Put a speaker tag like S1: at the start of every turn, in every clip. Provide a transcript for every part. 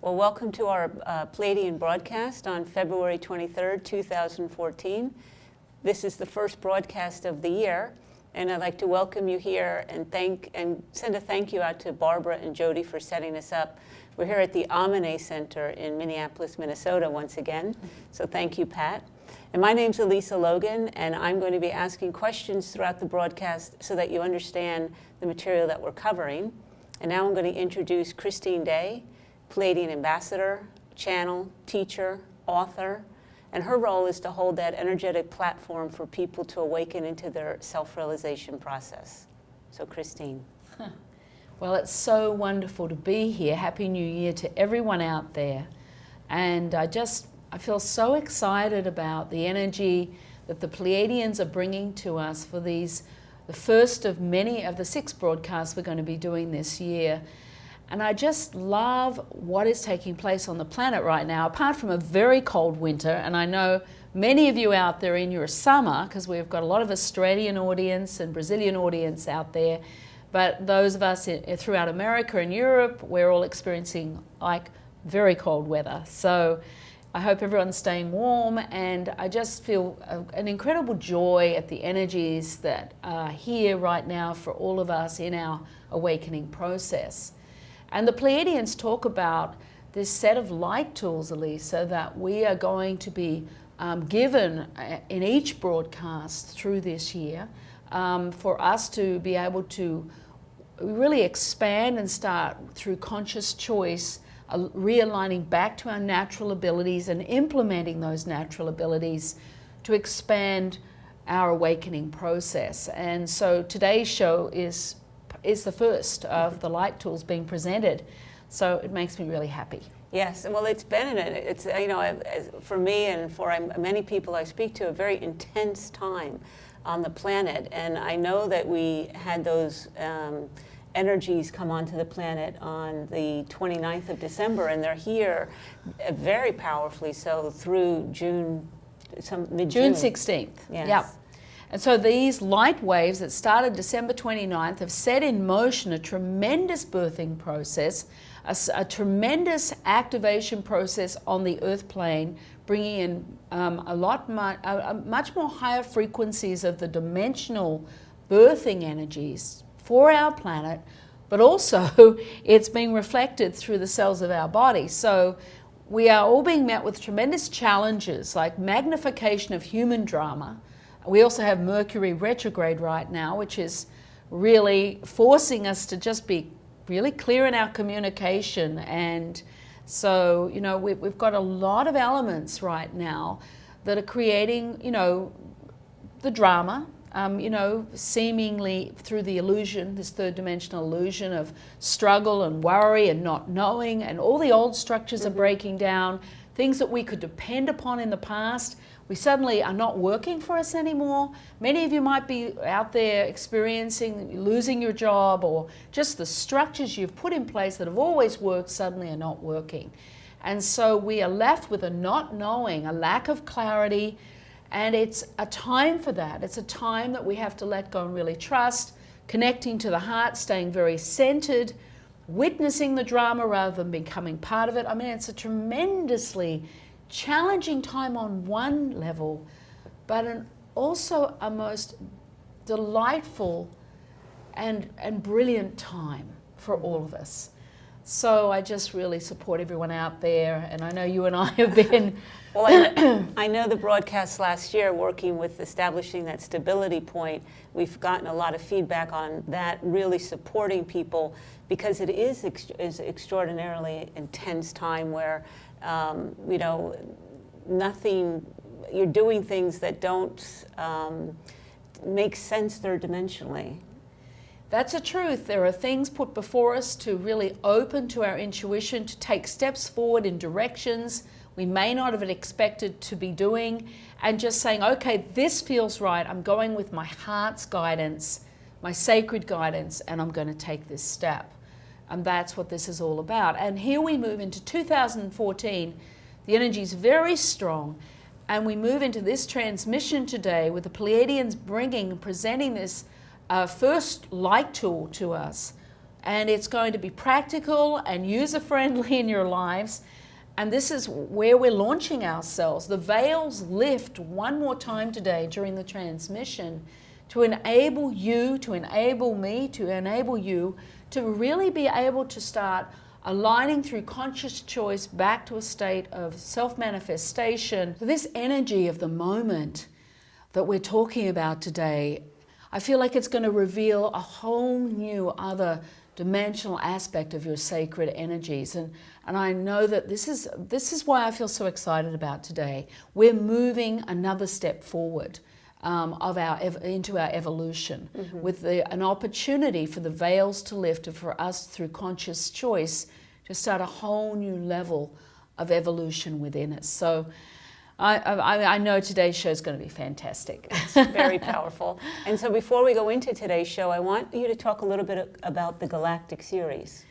S1: Well, welcome to our Pleiadian broadcast on February 23rd, 2014. This is the first broadcast of the year, and I'd like to welcome you here and send a thank you out to Barbara and Jody for setting us up. We're here at the Amine Center in Minneapolis, Minnesota once again, so thank you, Pat. And my name's Elisa Logan, and I'm going to be asking questions throughout the broadcast so that you understand the material that we're covering. And now I'm going to introduce Christine Day, Pleiadian ambassador, channel, teacher, author, and her role is to hold that energetic platform for people to awaken into their self-realization process. So Christine.
S2: Well, it's so wonderful to be here. Happy New Year to everyone out there. And I feel so excited about the energy that the Pleiadians are bringing to us for the first of many of the 6 broadcasts we're going to be doing this year. And I just love what is taking place on the planet right now, apart from a very cold winter. And I know many of you out there in your summer, because we've got a lot of Australian audience and Brazilian audience out there. But those of us throughout America and Europe, we're all experiencing like very cold weather. So I hope everyone's staying warm, and I just feel an incredible joy at the energies that are here right now for all of us in our awakening process. And the Pleiadians talk about this set of light tools, Elisa, that we are going to be given in each broadcast through this year for us to be able to really expand and start through conscious choice, realigning back to our natural abilities and implementing those natural abilities to expand our awakening process. And so today's show is the first of the light tools being presented. So it makes me really happy.
S1: Yes, well, it's been, for me and for many people I speak to, a very intense time on the planet. And I know that we had those energies come onto the planet on the 29th of December, and they're here very powerfully so through June, mid-June.
S2: June 16th.
S1: Yes.
S2: Yep. And so these light waves that started December 29th have set in motion a tremendous birthing process, a tremendous activation process on the earth plane, bringing in much more higher frequencies of the dimensional birthing energies for our planet, but also it's being reflected through the cells of our body. So we are all being met with tremendous challenges like magnification of human drama. We also have Mercury retrograde right now, which is really forcing us to just be really clear in our communication. And so, we've got a lot of elements right now that are creating, the drama, seemingly through the illusion, this third dimensional illusion of struggle and worry and not knowing, and all the old structures are breaking down, things that we could depend upon in the past. We suddenly are not working for us anymore. Many of you might be out there experiencing losing your job, or just the structures you've put in place that have always worked suddenly are not working. And so we are left with a not knowing, a lack of clarity, and it's a time for that. It's a time that we have to let go and really trust, connecting to the heart, staying very centered, witnessing the drama rather than becoming part of it. I mean, it's a tremendously challenging time on one level, but also a most delightful and brilliant time for all of us. So I just really support everyone out there, and I know you and I have been...
S1: Well, I know the broadcast last year, working with establishing that stability point, we've gotten a lot of feedback on that, really supporting people, because it is extraordinarily intense time where you're doing things that don't make sense third dimensionally.
S2: That's the truth. There are things put before us to really open to our intuition, to take steps forward in directions we may not have expected to be doing, and just saying, okay, this feels right. I'm going with my heart's guidance, my sacred guidance, and I'm going to take this step. And that's what this is all about. And here we move into 2014. The energy is very strong, and we move into this transmission today with the Pleiadians presenting this first light tool to us, and it's going to be practical and user-friendly in your lives. And this is where we're launching ourselves. The veils lift one more time today during the transmission to enable you, to enable me, to enable you to really be able to start aligning through conscious choice back to a state of self-manifestation. This energy of the moment that we're talking about today, I feel like it's going to reveal a whole new other dimensional aspect of your sacred energies. And I know that this is why I feel so excited about today. We're moving another step forward into our evolution, with an opportunity for the veils to lift and for us through conscious choice to start a whole new level of evolution within us. So I know today's show is going to be fantastic.
S1: It's very powerful. And so before we go into today's show, I want you to talk a little bit about the Galactic Series.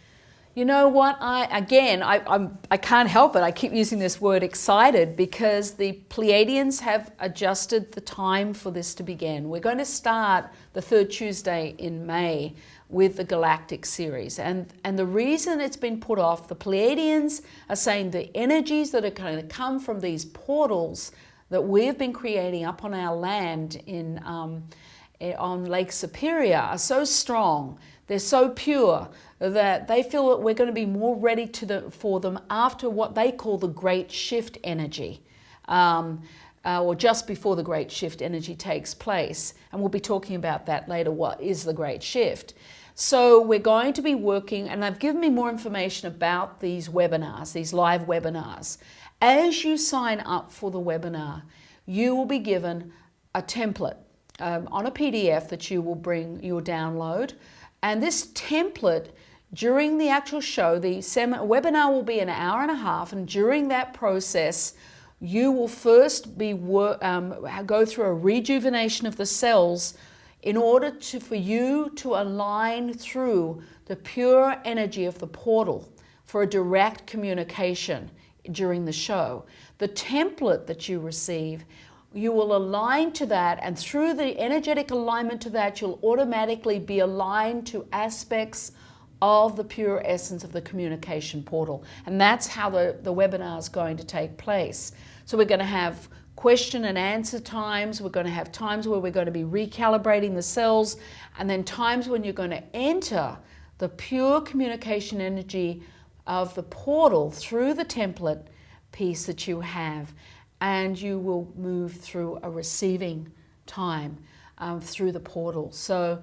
S2: You know what, I can't help it. I keep using this word excited because the Pleiadians have adjusted the time for this to begin. We're going to start the third Tuesday in May with the Galactic Series. And the reason it's been put off, the Pleiadians are saying the energies that are going to come from these portals that we've been creating up on our land on Lake Superior are so strong, they're so pure, that they feel that we're going to be more ready for them after what they call the Great Shift energy, or just before the Great Shift energy takes place. And we'll be talking about that later, what is the Great Shift. So we're going to be working, and they've given me more information about these webinars, these live webinars. As you sign up for the webinar, you will be given a template on a PDF that you will download. And this template, during the actual show, the webinar will be an hour and a half, and during that process, you will first go through a rejuvenation of the cells in order for you to align through the pure energy of the portal for a direct communication during the show. The template that you receive, you will align to that, and through the energetic alignment to that, you'll automatically be aligned to aspects of the pure essence of the communication portal. And that's how the webinar is going to take place. So we're going to have question and answer times. We're going to have times where we're going to be recalibrating the cells, and then times when you're going to enter the pure communication energy of the portal through the template piece that you have. And you will move through a receiving time through the portal. So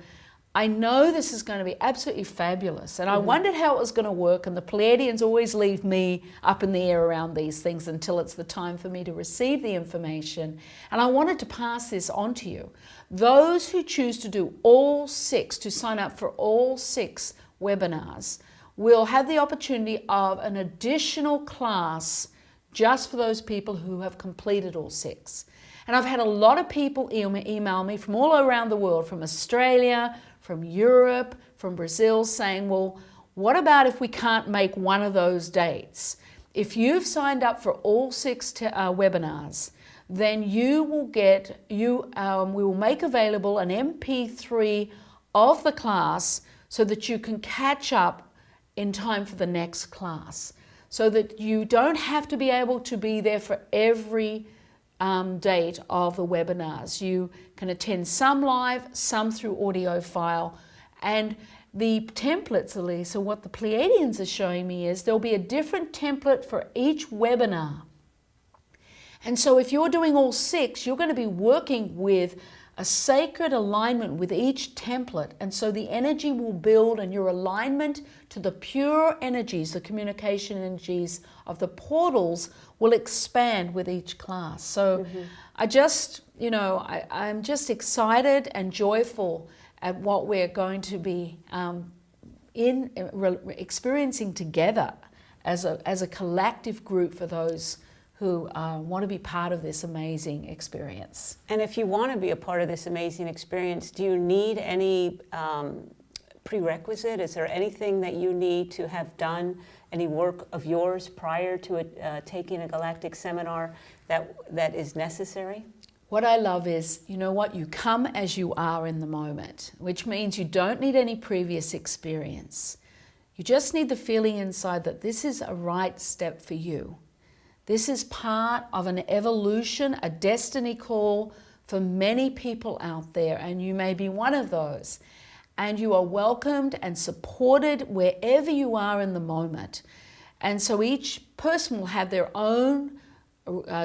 S2: I know this is going to be absolutely fabulous. And I wondered how it was going to work. And the Pleiadians always leave me up in the air around these things until it's the time for me to receive the information. And I wanted to pass this on to you. Those who choose to do all 6, to sign up for all 6 webinars, will have the opportunity of an additional class just for those people who have completed all 6. And I've had a lot of people email me from all around the world, from Australia, from Europe, from Brazil, saying, well, what about if we can't make one of those dates? If you've signed up for all 6 webinars, then you will get, we will make available an MP3 of the class so that you can catch up in time for the next class, so that you don't have to be able to be there for every date of the webinars. You can attend some live, some through audio file. And the templates, Elisa, what the Pleiadians are showing me is there'll be a different template for each webinar. And so if you're doing all 6, you're going to be working with a sacred alignment with each template. And so the energy will build, and your alignment to the pure energies, the communication energies of the portals, will expand with each class. So I just, I'm just excited and joyful at what we're going to be experiencing together as a collective group for those who want to be part of this amazing experience.
S1: And if you want to be a part of this amazing experience, do you need any prerequisite? Is there anything that you need to have done, any work of yours prior to taking a galactic seminar that is necessary?
S2: What I love is, you come as you are in the moment, which means you don't need any previous experience. You just need the feeling inside that this is a right step for you. This is part of an evolution, a destiny call for many people out there, and you may be one of those. And you are welcomed and supported wherever you are in the moment. And so each person will have their own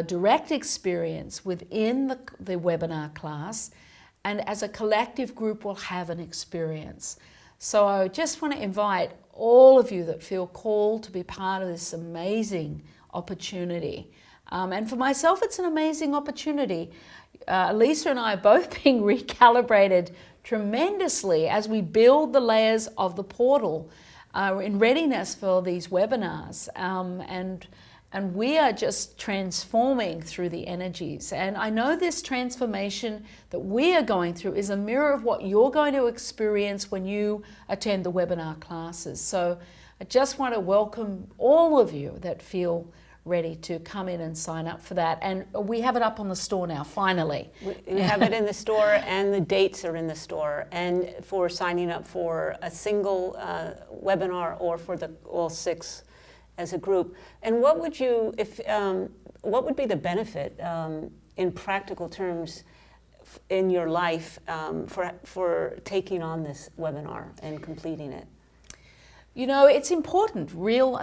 S2: direct experience within the webinar class, and as a collective group will have an experience. So I just want to invite all of you that feel called to be part of this amazing opportunity. And for myself, it's an amazing opportunity. Lisa and I are both being recalibrated tremendously as we build the layers of the portal in readiness for these webinars. And we are just transforming through the energies. And I know this transformation that we are going through is a mirror of what you're going to experience when you attend the webinar classes. So I just want to welcome all of you that feel ready to come in and sign up for that. And we have it up on the store now, finally.
S1: We have it in the store, and the dates are in the store. And for signing up for a single webinar or for all 6 as a group. And what would you, what would be the benefit in practical terms in your life for taking on this webinar and completing it?
S2: You know, it's important.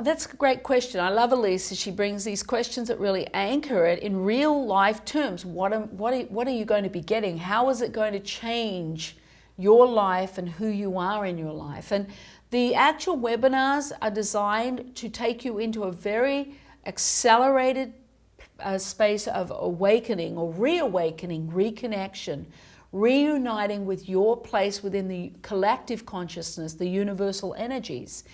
S2: That's a great question. I love Elisa. She brings these questions that really anchor it in real life terms. What are you going to be getting? How is it going to change your life and who you are in your life? And the actual webinars are designed to take you into a very accelerated space of awakening or reawakening, reconnection, reuniting with your place within the collective consciousness, the universal energies.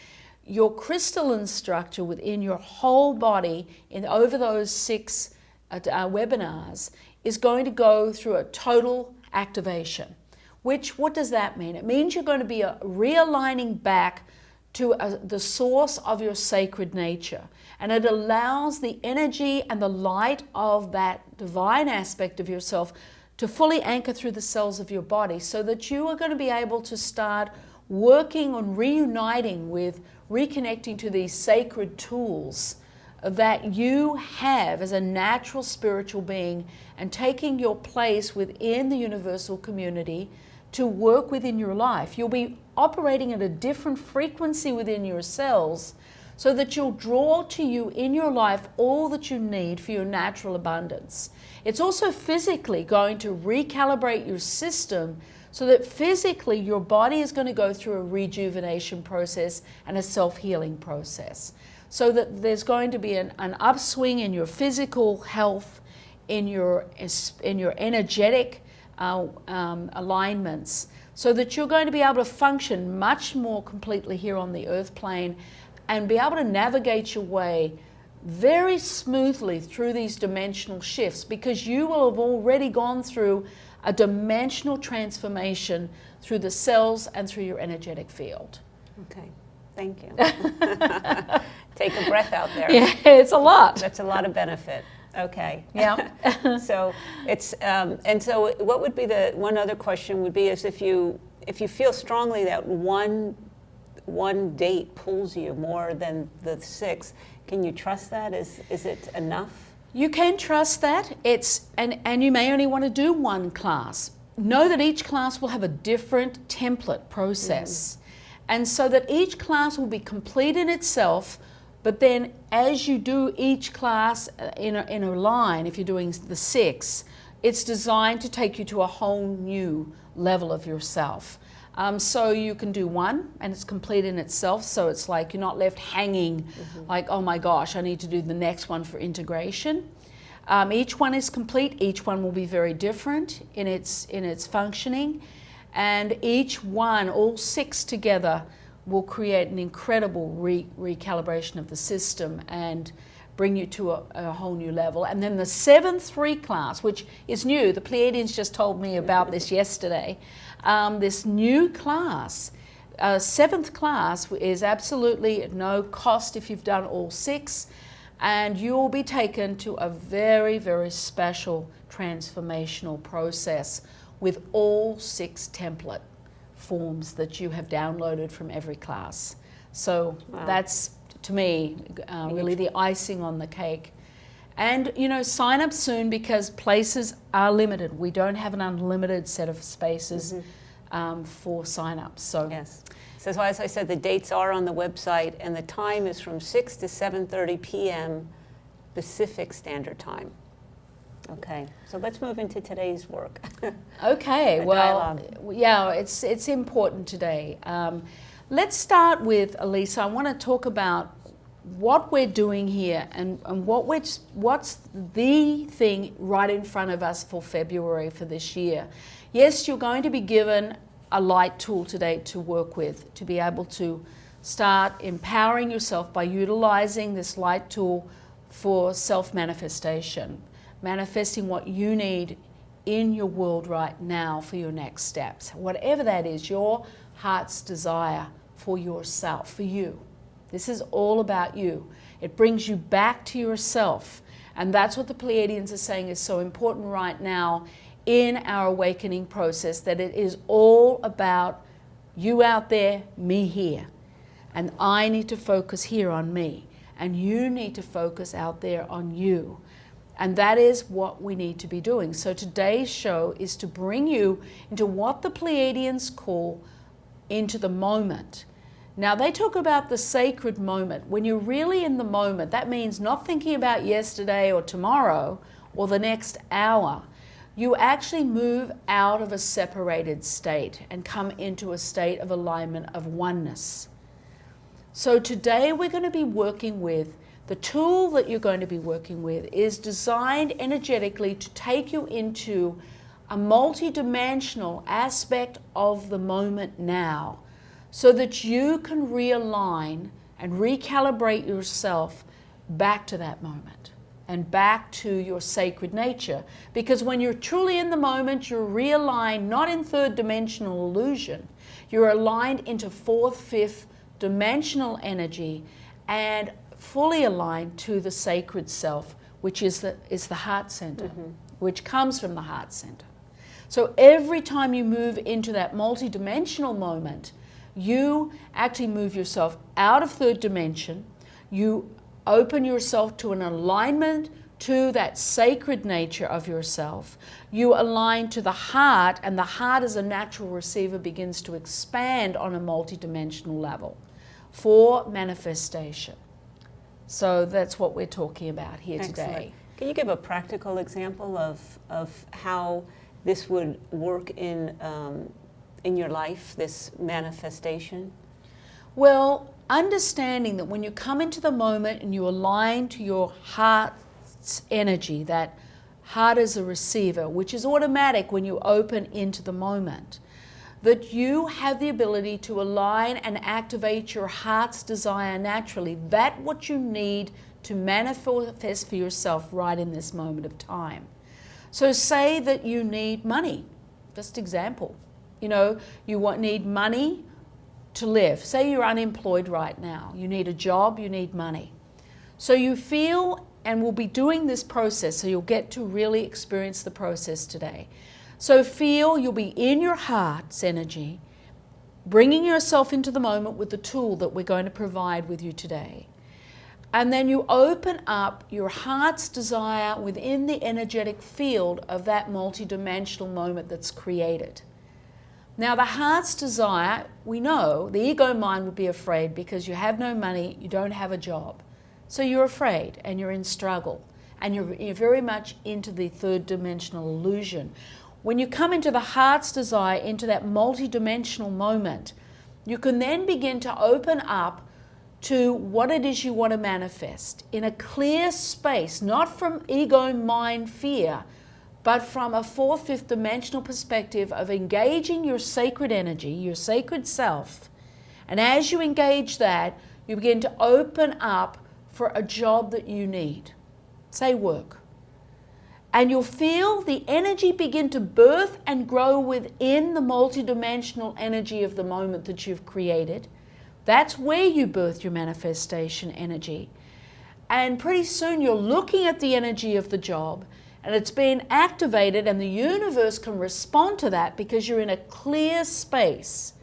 S2: Your crystalline structure within your whole body over those 6 webinars is going to go through a total activation. What does that mean? It means you're going to be realigning back to the source of your sacred nature. And it allows the energy and the light of that divine aspect of yourself to fully anchor through the cells of your body, so that you are going to be able to start working on reuniting with, reconnecting to these sacred tools that you have as a natural spiritual being, and taking your place within the universal community to work within your life. You'll be operating at a different frequency within your cells, so that you'll draw to you in your life all that you need for your natural abundance. It's also physically going to recalibrate your system, so that physically your body is going to go through a rejuvenation process and a self-healing process. So that there's going to be an upswing in your physical health, in your energetic alignments, so that you're going to be able to function much more completely here on the earth plane, and be able to navigate your way very smoothly through these dimensional shifts, because you will have already gone through a dimensional transformation through the cells and through your energetic field.
S1: Okay, thank you. Take a breath out there.
S2: Yeah, it's a lot.
S1: That's a lot of benefit. Okay.
S2: Yeah.
S1: So it's and so what would be the one other question would be is if you feel strongly that one date pulls you more than the 6, can you trust that? Is it enough?
S2: You can trust that. And you may only want to do one class. Know that each class will have a different template process. And so that each class will be complete in itself, but then as you do each class in a line, if you're doing the 6, it's designed to take you to a whole new level of yourself. So you can do one and it's complete in itself, so it's like you're not left hanging like, oh my gosh, I need to do the next one for integration. Each one is complete, each one will be very different in its functioning, and each one, all 6 together, will create an incredible recalibration of the system and bring you to a whole new level. And then the 7-3 class, which is new, the Pleiadians just told me about this yesterday, this new class, 7th class is absolutely at no cost if you've done all 6, and you'll be taken to a very, very special transformational process with all 6 template forms that you have downloaded from every class. So
S1: Wow.
S2: that's, to me, really the icing on the cake. And, sign up soon because places are limited. We don't have an unlimited set of spaces for sign-ups. So
S1: Yes. So as I said, the dates are on the website, and the time is from 6 to 7:30 p.m. Pacific Standard Time. Okay, so let's move into today's work.
S2: Okay,
S1: A
S2: well,
S1: dialogue.
S2: yeah, it's important today. Let's start with, Elisa, I want to talk about what we're doing here and what's the thing right in front of us for February for this year. Yes, you're going to be given a light tool today to work with, to be able to start empowering yourself by utilizing this light tool for self-manifestation, manifesting what you need in your world right now for your next steps. Whatever that is, your heart's desire for yourself, for you. This is all about you. It brings you back to yourself. And that's what the Pleiadians are saying is so important right now in our awakening process, that it is all about you out there, me here. And I need to focus here on me. And you need to focus out there on you. And that is what we need to be doing. So today's show is to bring you into what the Pleiadians call into the moment. Now, they talk about the sacred moment. When you're really in the moment, that means not thinking about yesterday or tomorrow or the next hour. You actually move out of a separated state and come into a state of alignment, of oneness. So today we're going to be working with, the tool that you're going to be working with is designed energetically to take you into a multi-dimensional aspect of the moment now, so that you can realign and recalibrate yourself back to that moment and back to your sacred nature. Because when you're truly in the moment, you're realigned not in third dimensional illusion, you're aligned into fourth, fifth dimensional energy and fully aligned to the sacred self, which is the heart center, which comes from the heart center. So every time you move into that multi-dimensional moment, you actually move yourself out of third dimension. You open yourself to an alignment to that sacred nature of yourself. You align to the heart, and the heart as a natural receiver begins to expand on a multidimensional level for manifestation. So that's what we're talking about here
S1: Excellent.
S2: today.
S1: Can you give a practical example of how this would work in your life, this manifestation?
S2: Well, understanding that when you come into the moment and you align to your heart's energy, that heart is a receiver, which is automatic when you open into the moment, that you have the ability to align and activate your heart's desire naturally, that what you need to manifest for yourself right in this moment of time. So say that you need money, just example. You know, you need money to live. Say you're unemployed right now. You need a job, you need money. So you feel, and we'll be doing this process, so you'll get to really experience the process today. So feel you'll be in your heart's energy, bringing yourself into the moment with the tool that we're going to provide with you today. And then you open up your heart's desire within the energetic field of that multidimensional moment that's created. Now, the heart's desire, we know, the ego mind would be afraid because you have no money, you don't have a job. So you're afraid and you're in struggle and you're very much into the third dimensional illusion. When you come into the heart's desire, into that multi-dimensional moment, you can then begin to open up to what it is you want to manifest in a clear space, not from ego, mind, fear, but from a fourth, fifth dimensional perspective of engaging your sacred energy, your sacred self. And as you engage that, you begin to open up for a job that you need. Say work. And you'll feel the energy begin to birth and grow within the multidimensional energy of the moment that you've created. That's where you birth your manifestation energy. And pretty soon you're looking at the energy of the job and it's been activated, and the universe can respond to that because you're in a clear space.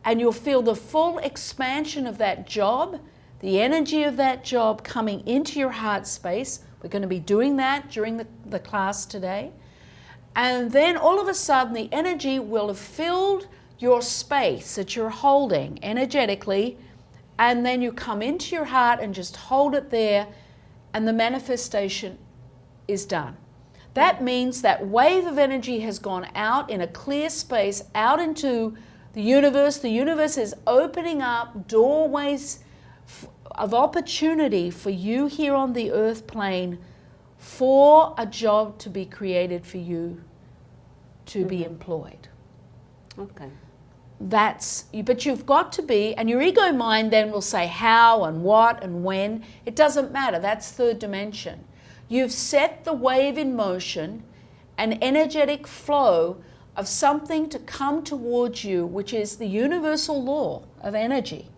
S2: and you'll feel the full expansion of that job, the energy of that job coming into your heart space. We're going to be doing that during the class today. And then all of a sudden the energy will have filled your space that you're holding energetically, and then you come into your heart and just hold it there, and the manifestation is done. That means that wave of energy has gone out in a clear space, out into the universe. The universe is opening up doorways of opportunity for you here on the earth plane, for a job to be created for you to be employed.
S1: Okay.
S2: But you've got to be, and your ego mind then will say how and what and when. It doesn't matter. That's third dimension. You've set the wave in motion, an energetic flow of something to come towards you, which is the universal law of energy.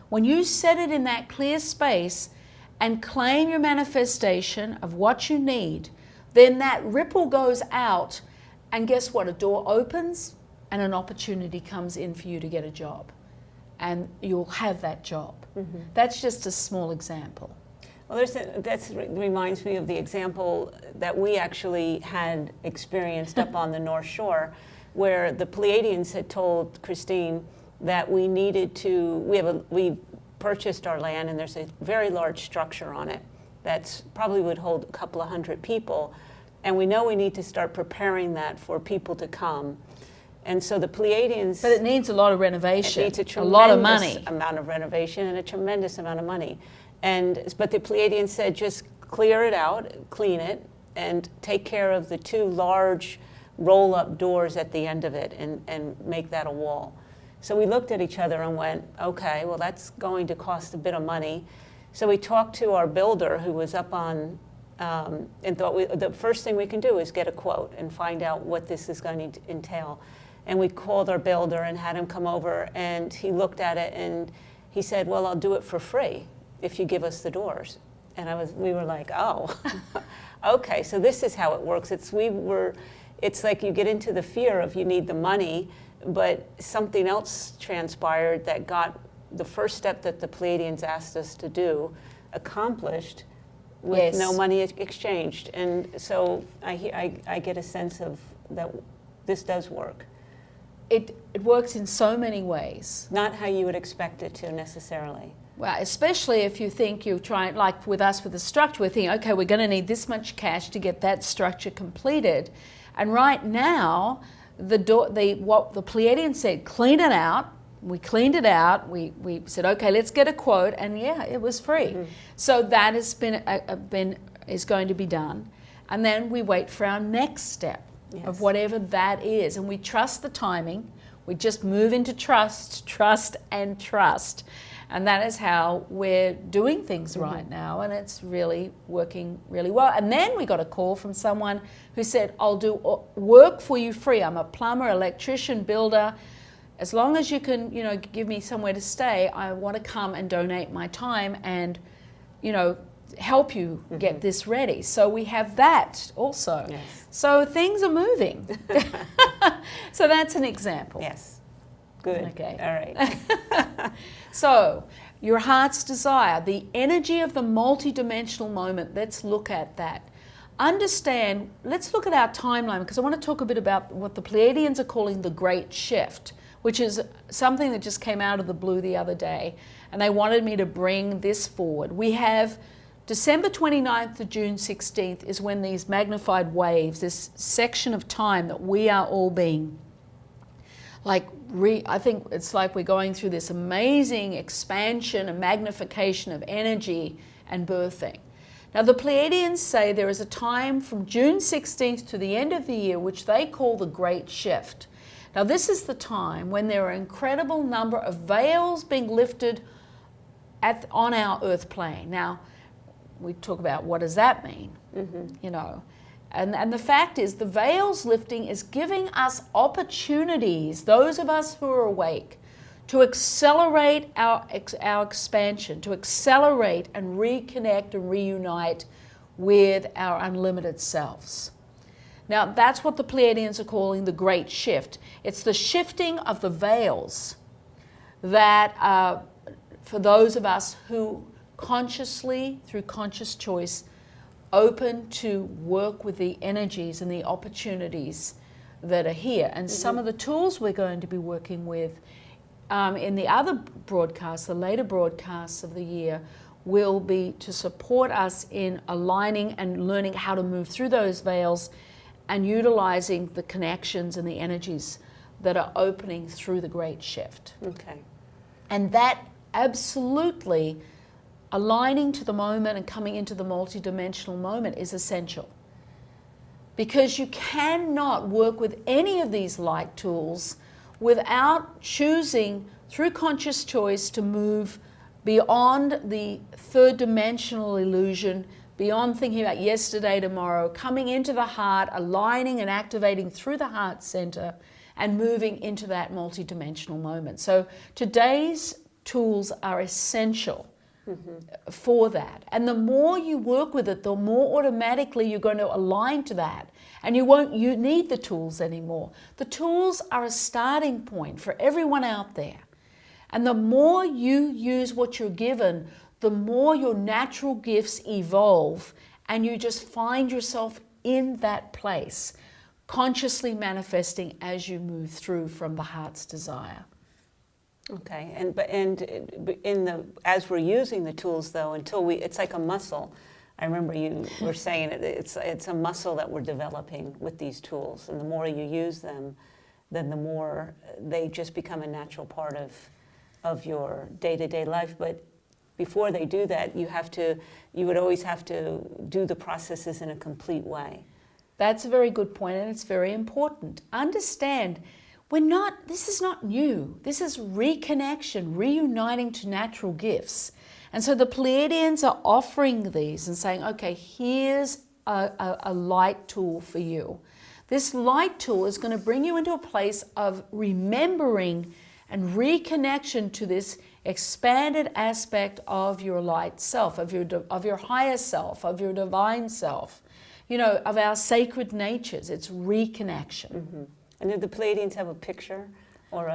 S2: When you set it in that clear space and claim your manifestation of what you need, then that ripple goes out, and guess what? A door opens and an opportunity comes in for you to get a job, and you'll have that job. Mm-hmm. That's just a small example.
S1: Well, that reminds me of the example that we actually had experienced up on the North Shore, where the Pleiadians had told Christine that we needed to, we purchased our land, and there's a very large structure on it that's probably would hold a couple of hundred people, and we know we need to start preparing that for people to come. And so the Pleiadians...
S2: But it needs a lot of renovation.
S1: It needs
S2: a lot of money.
S1: Amount of renovation and a tremendous amount of money. But the Pleiadians said, just clear it out, clean it, and take care of the two large roll-up doors at the end of it, and make that a wall. So we looked at each other and went, okay, well, that's going to cost a bit of money. So we talked to our builder, who was up on, and thought the first thing we can do is get a quote and find out what this is going to entail. And we called our builder and had him come over, and he looked at it and he said, well, I'll do it for free if you give us the doors. And we were like, oh, okay, so this is how it works. It's like you get into the fear of you need the money, but something else transpired that got the first step that the Pleiadians asked us to do accomplished with no money exchanged. And so I get a sense of that this does work.
S2: It works in so many ways.
S1: Not how you would expect it to necessarily.
S2: Well, especially if you think you're trying, like with us with the structure, we're thinking, okay, we're going to need this much cash to get that structure completed. And right now, what the Pleiadians said, clean it out. We cleaned it out. We said, okay, let's get a quote, and yeah, it was free. Mm-hmm. So that is going to be done, and then we wait for our next step. Yes. Of whatever that is, and we trust the timing. We just move into trust, and trust, and that is how we're doing things right now, and it's really working really well. And then we got a call from someone who said, I'll do work for you free. I'm a plumber, electrician, builder. As long as you can, give me somewhere to stay, I want to come and donate my time and, help you get this ready. So we have that also. Yes. So things are moving. So that's an example.
S1: Yes. Good.
S2: Okay.
S1: All right.
S2: So your heart's desire, the energy of the multidimensional moment, let's look at that. Let's look at our timeline, because I want to talk a bit about what the Pleiadians are calling the Great Shift, which is something that just came out of the blue the other day, and they wanted me to bring this forward. We have December 29th to June 16th is when these magnified waves, this section of time that we are all being, I think it's like we're going through this amazing expansion and magnification of energy and birthing. Now the Pleiadians say there is a time from June 16th to the end of the year which they call the Great Shift. Now this is the time when there are an incredible number of veils being lifted on our earth plane. Now we talk about what does that mean, and the fact is the veils lifting is giving us opportunities, those of us who are awake, to accelerate our expansion, to accelerate and reconnect and reunite with our unlimited selves. Now that's what the Pleiadians are calling the Great Shift. It's the shifting of the veils that for those of us who consciously, through conscious choice, open to work with the energies and the opportunities that are here. And some of the tools we're going to be working with in the other broadcasts, the later broadcasts of the year, will be to support us in aligning and learning how to move through those veils and utilizing the connections and the energies that are opening through the great shift.
S1: Okay.
S2: And that absolutely aligning to the moment and coming into the multidimensional moment is essential. Because you cannot work with any of these light tools without choosing through conscious choice to move beyond the third dimensional illusion, beyond thinking about yesterday, tomorrow, coming into the heart, aligning and activating through the heart center and moving into that multidimensional moment. So today's tools are essential for that. And the more you work with it, the more automatically you're going to align to that. And you need the tools anymore. The tools are a starting point for everyone out there. And the more you use what you're given, the more your natural gifts evolve and you just find yourself in that place, consciously manifesting as you move through from the heart's desire.
S1: Okay, as we're using the tools though, it's like a muscle. I remember you were saying it's a muscle that we're developing with these tools, and the more you use them, then the more they just become a natural part of your day-to-day life. But before they do that, you would always have to do the processes in a complete way.
S2: That's a very good point, and it's very important. Understand, this is not new. This is reconnection, reuniting to natural gifts. And so the Pleiadians are offering these and saying, okay, here's a light tool for you. This light tool is going to bring you into a place of remembering and reconnection to this expanded aspect of your light self, of your higher self, of your divine self, of our sacred natures. It's reconnection.
S1: Mm-hmm. And do the Pleiadians have a picture or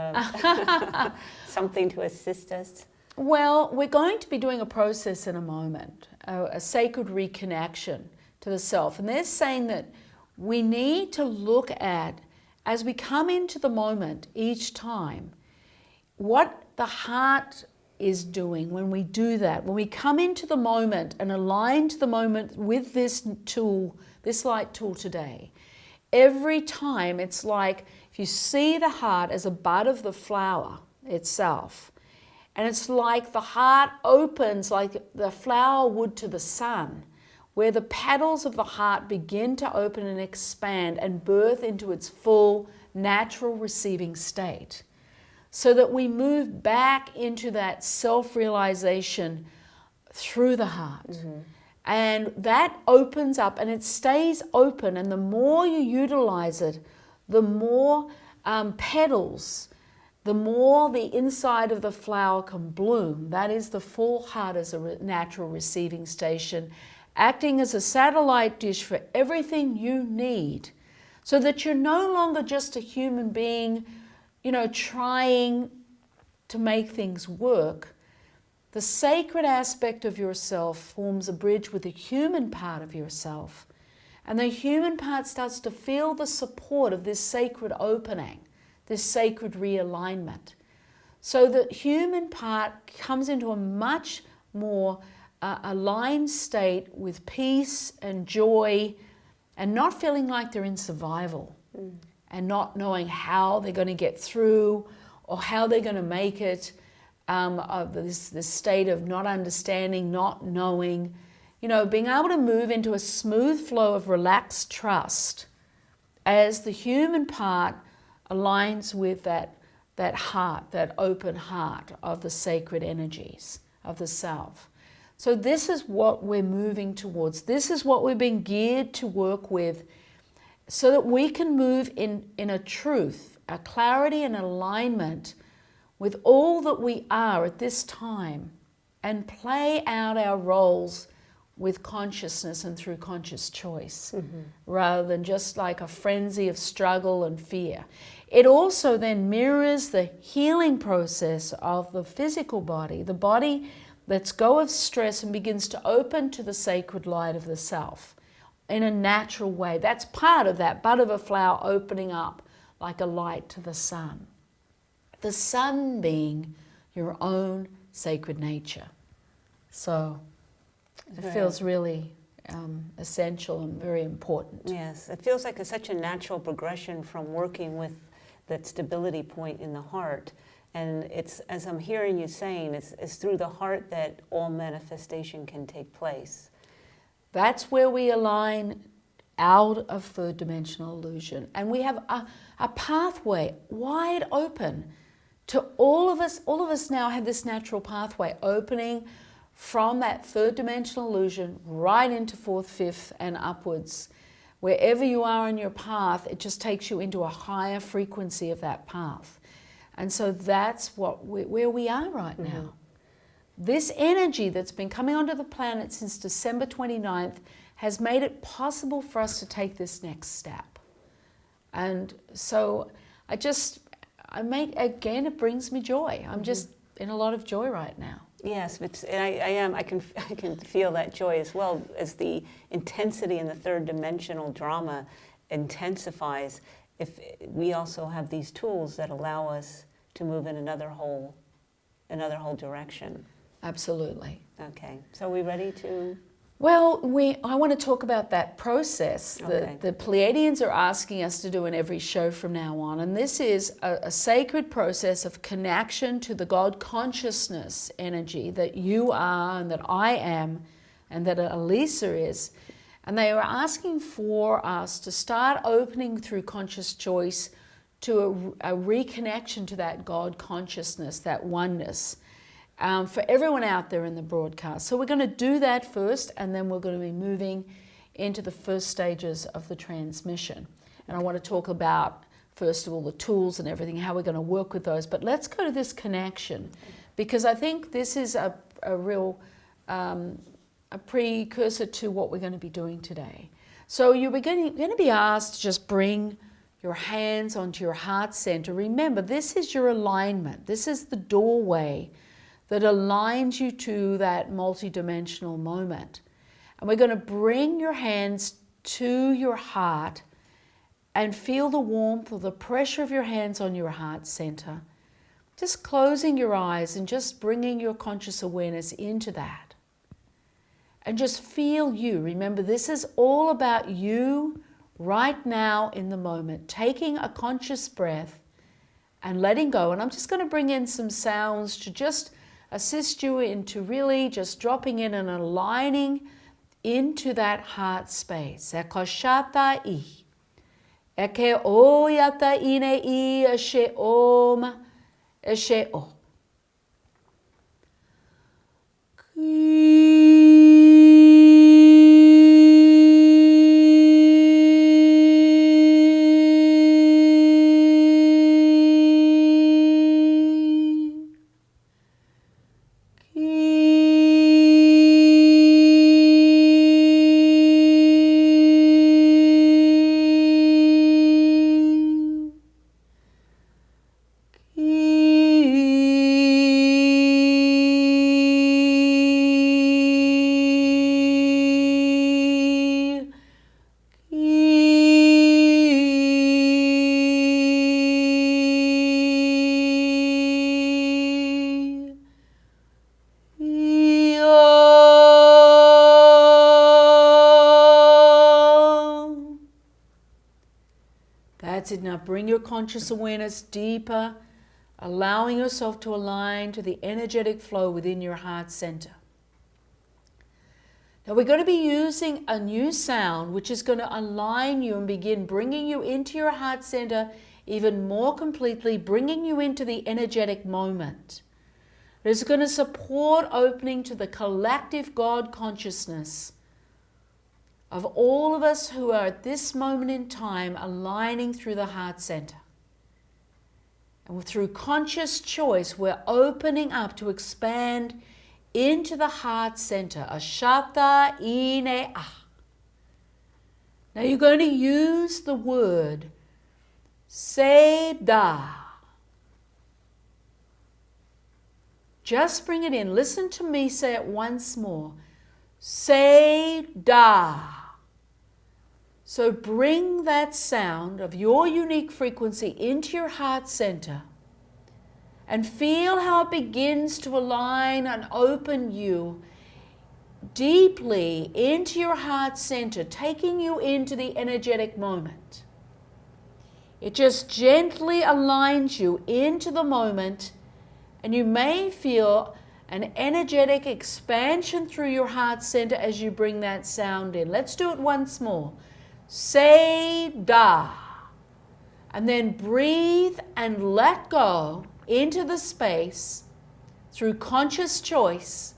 S1: something to assist us?
S2: Well, we're going to be doing a process in a moment, a sacred reconnection to the self. And they're saying that we need to look at, as we come into the moment each time, what the heart is doing when we do that. When we come into the moment and align to the moment with this tool, this light tool today, every time it's like if you see the heart as a bud of the flower itself, and it's like the heart opens like the flower would to the sun, where the petals of the heart begin to open and expand and birth into its full natural receiving state, so that we move back into that self-realization through the heart. Mm-hmm. And that opens up and it stays open, and the more you utilize it, the more petals, the more the inside of the flower can bloom. That is the full heart as a natural receiving station, acting as a satellite dish for everything you need, so that you're no longer just a human being, trying to make things work. The sacred aspect of yourself forms a bridge with the human part of yourself, and the human part starts to feel the support of this sacred opening, this sacred realignment. So the human part comes into a much more aligned state with peace and joy, and not feeling like they're in survival, and not knowing how they're going to get through or how they're going to make it, this state of not understanding, not knowing, being able to move into a smooth flow of relaxed trust as the human part aligns with that heart, that open heart of the sacred energies of the self. So this is what we're moving towards. This is what we've been geared to work with, so that we can move in a truth, a clarity and alignment with all that we are at this time, and play out our roles with consciousness and through conscious choice, rather than just like a frenzy of struggle and fear. It also then mirrors the healing process of the physical body. The body lets go of stress and begins to open to the sacred light of the self in a natural way. That's part of that bud of a flower opening up like a light to the sun. The sun being your own sacred nature. So it feels really essential and very important.
S1: Yes, it feels like such a natural progression from working with that stability point in the heart. And it's, as I'm hearing you saying, it's through the heart that all manifestation can take place.
S2: That's where we align out of third dimensional illusion. And we have a pathway wide open to all of us. All of us now have this natural pathway opening from that third dimensional illusion right into fourth, fifth, and upwards. Wherever you are on your path, it just takes you into a higher frequency of that path. And so that's where we are right now. This energy that's been coming onto the planet since December 29th has made it possible for us to take this next step. And so it brings me joy. I'm just in a lot of joy right now.
S1: Yes, I can feel that joy as well as the intensity in the third dimensional drama intensifies. If we also have these tools that allow us to move in another whole direction.
S2: Absolutely.
S1: Okay, so are we ready to?
S2: Well, I want to talk about that process
S1: Okay.
S2: that the Pleiadians are asking us to do in every show from now on. And this is a sacred process of connection to the God consciousness energy that you are and that I am and that Elisa is. And they are asking for us to start opening through conscious choice to a reconnection to that God consciousness, that oneness. For everyone out there in the broadcast. So we're going to do that first, and then we're going to be moving into the first stages of the transmission. And I want to talk about, first of all, the tools and everything, how we're going to work with those. But let's go to this connection, because I think this is a real a precursor to what we're going to be doing today. So you're going to be asked to just bring your hands onto your heart center. Remember, this is your alignment. This is the doorway that aligns you to that multidimensional moment. And we're going to bring your hands to your heart and feel the warmth or the pressure of your hands on your heart center. Just closing your eyes and just bringing your conscious awareness into that. And just feel you. Remember, this is all about you right now in the moment, taking a conscious breath and letting go. And I'm just going to bring in some sounds to just assist you into really just dropping in and aligning into that heart space. Ekoshata I. Eke o yata ine I eshe om eshe o. That's it. Now bring your conscious awareness deeper, allowing yourself to align to the energetic flow within your heart center. Now we're going to be using a new sound which is going to align you and begin bringing you into your heart center even more completely, bringing you into the energetic moment. It is going to support opening to the collective God consciousness of all of us who are at this moment in time aligning through the heart center. And through conscious choice, we're opening up to expand into the heart center. Ashata ine ah. Now you're going to use the word Say da. Just bring it in. Listen to me say it once more. Say da. So bring that sound of your unique frequency into your heart center and feel how it begins to align and open you deeply into your heart center, taking you into the energetic moment. It just gently aligns you into the moment, and you may feel an energetic expansion through your heart center as you bring that sound in. Let's do it once more. Say da. And then breathe and let go into the space through conscious choice.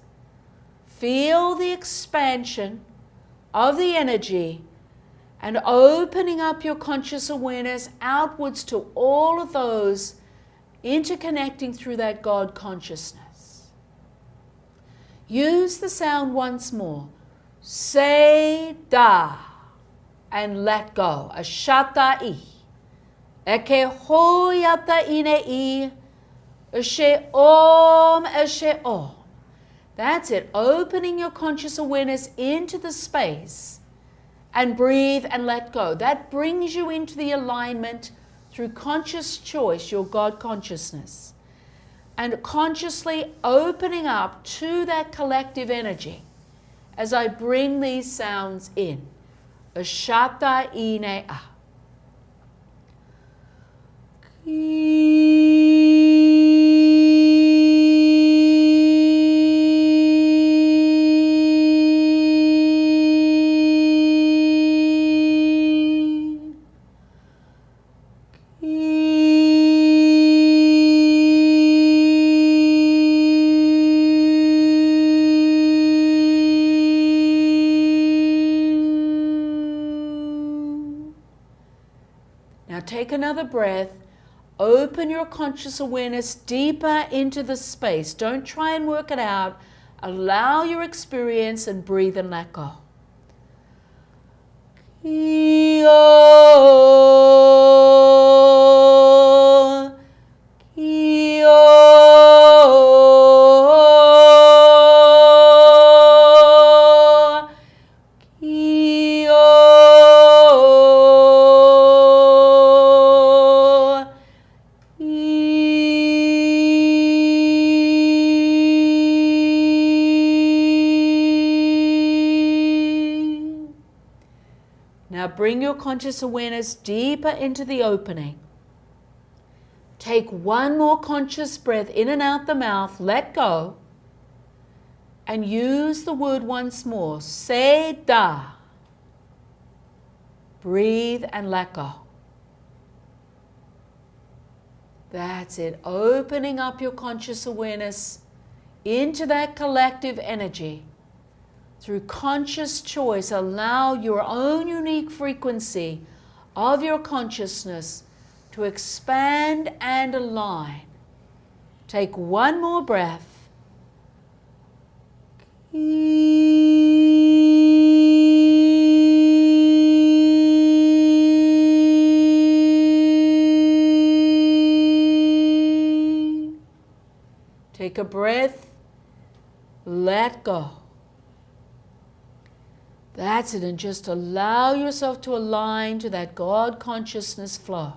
S2: Feel the expansion of the energy and opening up your conscious awareness outwards to all of those interconnecting through that God consciousness. Use the sound once more. Say da and let go. Ashata I. Eke hoyata ine I. Ashe om, ashe om. That's it. Opening your conscious awareness into the space and breathe and let go. That brings you into the alignment through conscious choice, your God consciousness. And consciously opening up to that collective energy as I bring these sounds in. Ashata ine a. Now take another breath. Open your conscious awareness deeper into the space. Don't try and work it out. Allow your experience and breathe and let go. Now bring your conscious awareness deeper into the opening. Take one more conscious breath in and out the mouth, let go, and use the word once more. Say da. Breathe and let go. That's it. Opening up your conscious awareness into that collective energy. Through conscious choice, allow your own unique frequency of your consciousness to expand and align. Take one more breath. Take a breath. Let go. That's it, and just allow yourself to align to that God consciousness flow.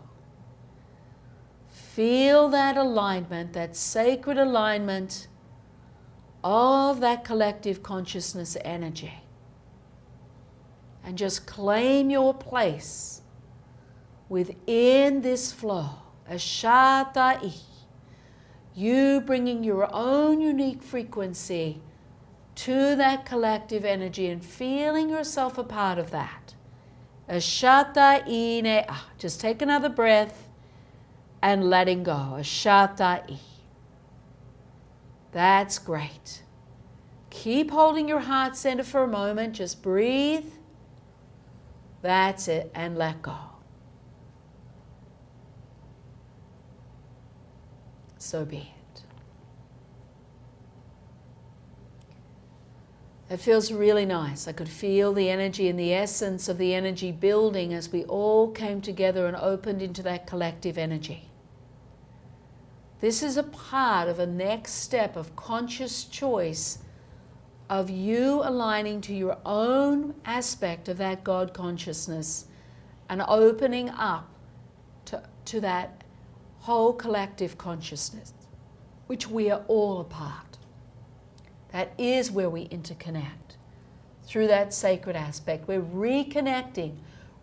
S2: Feel that alignment, that sacred alignment of that collective consciousness energy. And just claim your place within this flow. Ashata-i. You bringing your own unique frequency to that collective energy and feeling yourself a part of that. Ashata-i-ne-a. Just take another breath and letting go. Ashata-i. That's great. Keep holding your heart center for a moment. Just breathe. That's it. And let go. So be it. It feels really nice. I could feel the energy and the essence of the energy building as we all came together and opened into that collective energy. This is a part of a next step of conscious choice of you aligning to your own aspect of that God consciousness and opening up to that whole collective consciousness, which we are all a part. That is where we interconnect. Through that sacred aspect, we're reconnecting,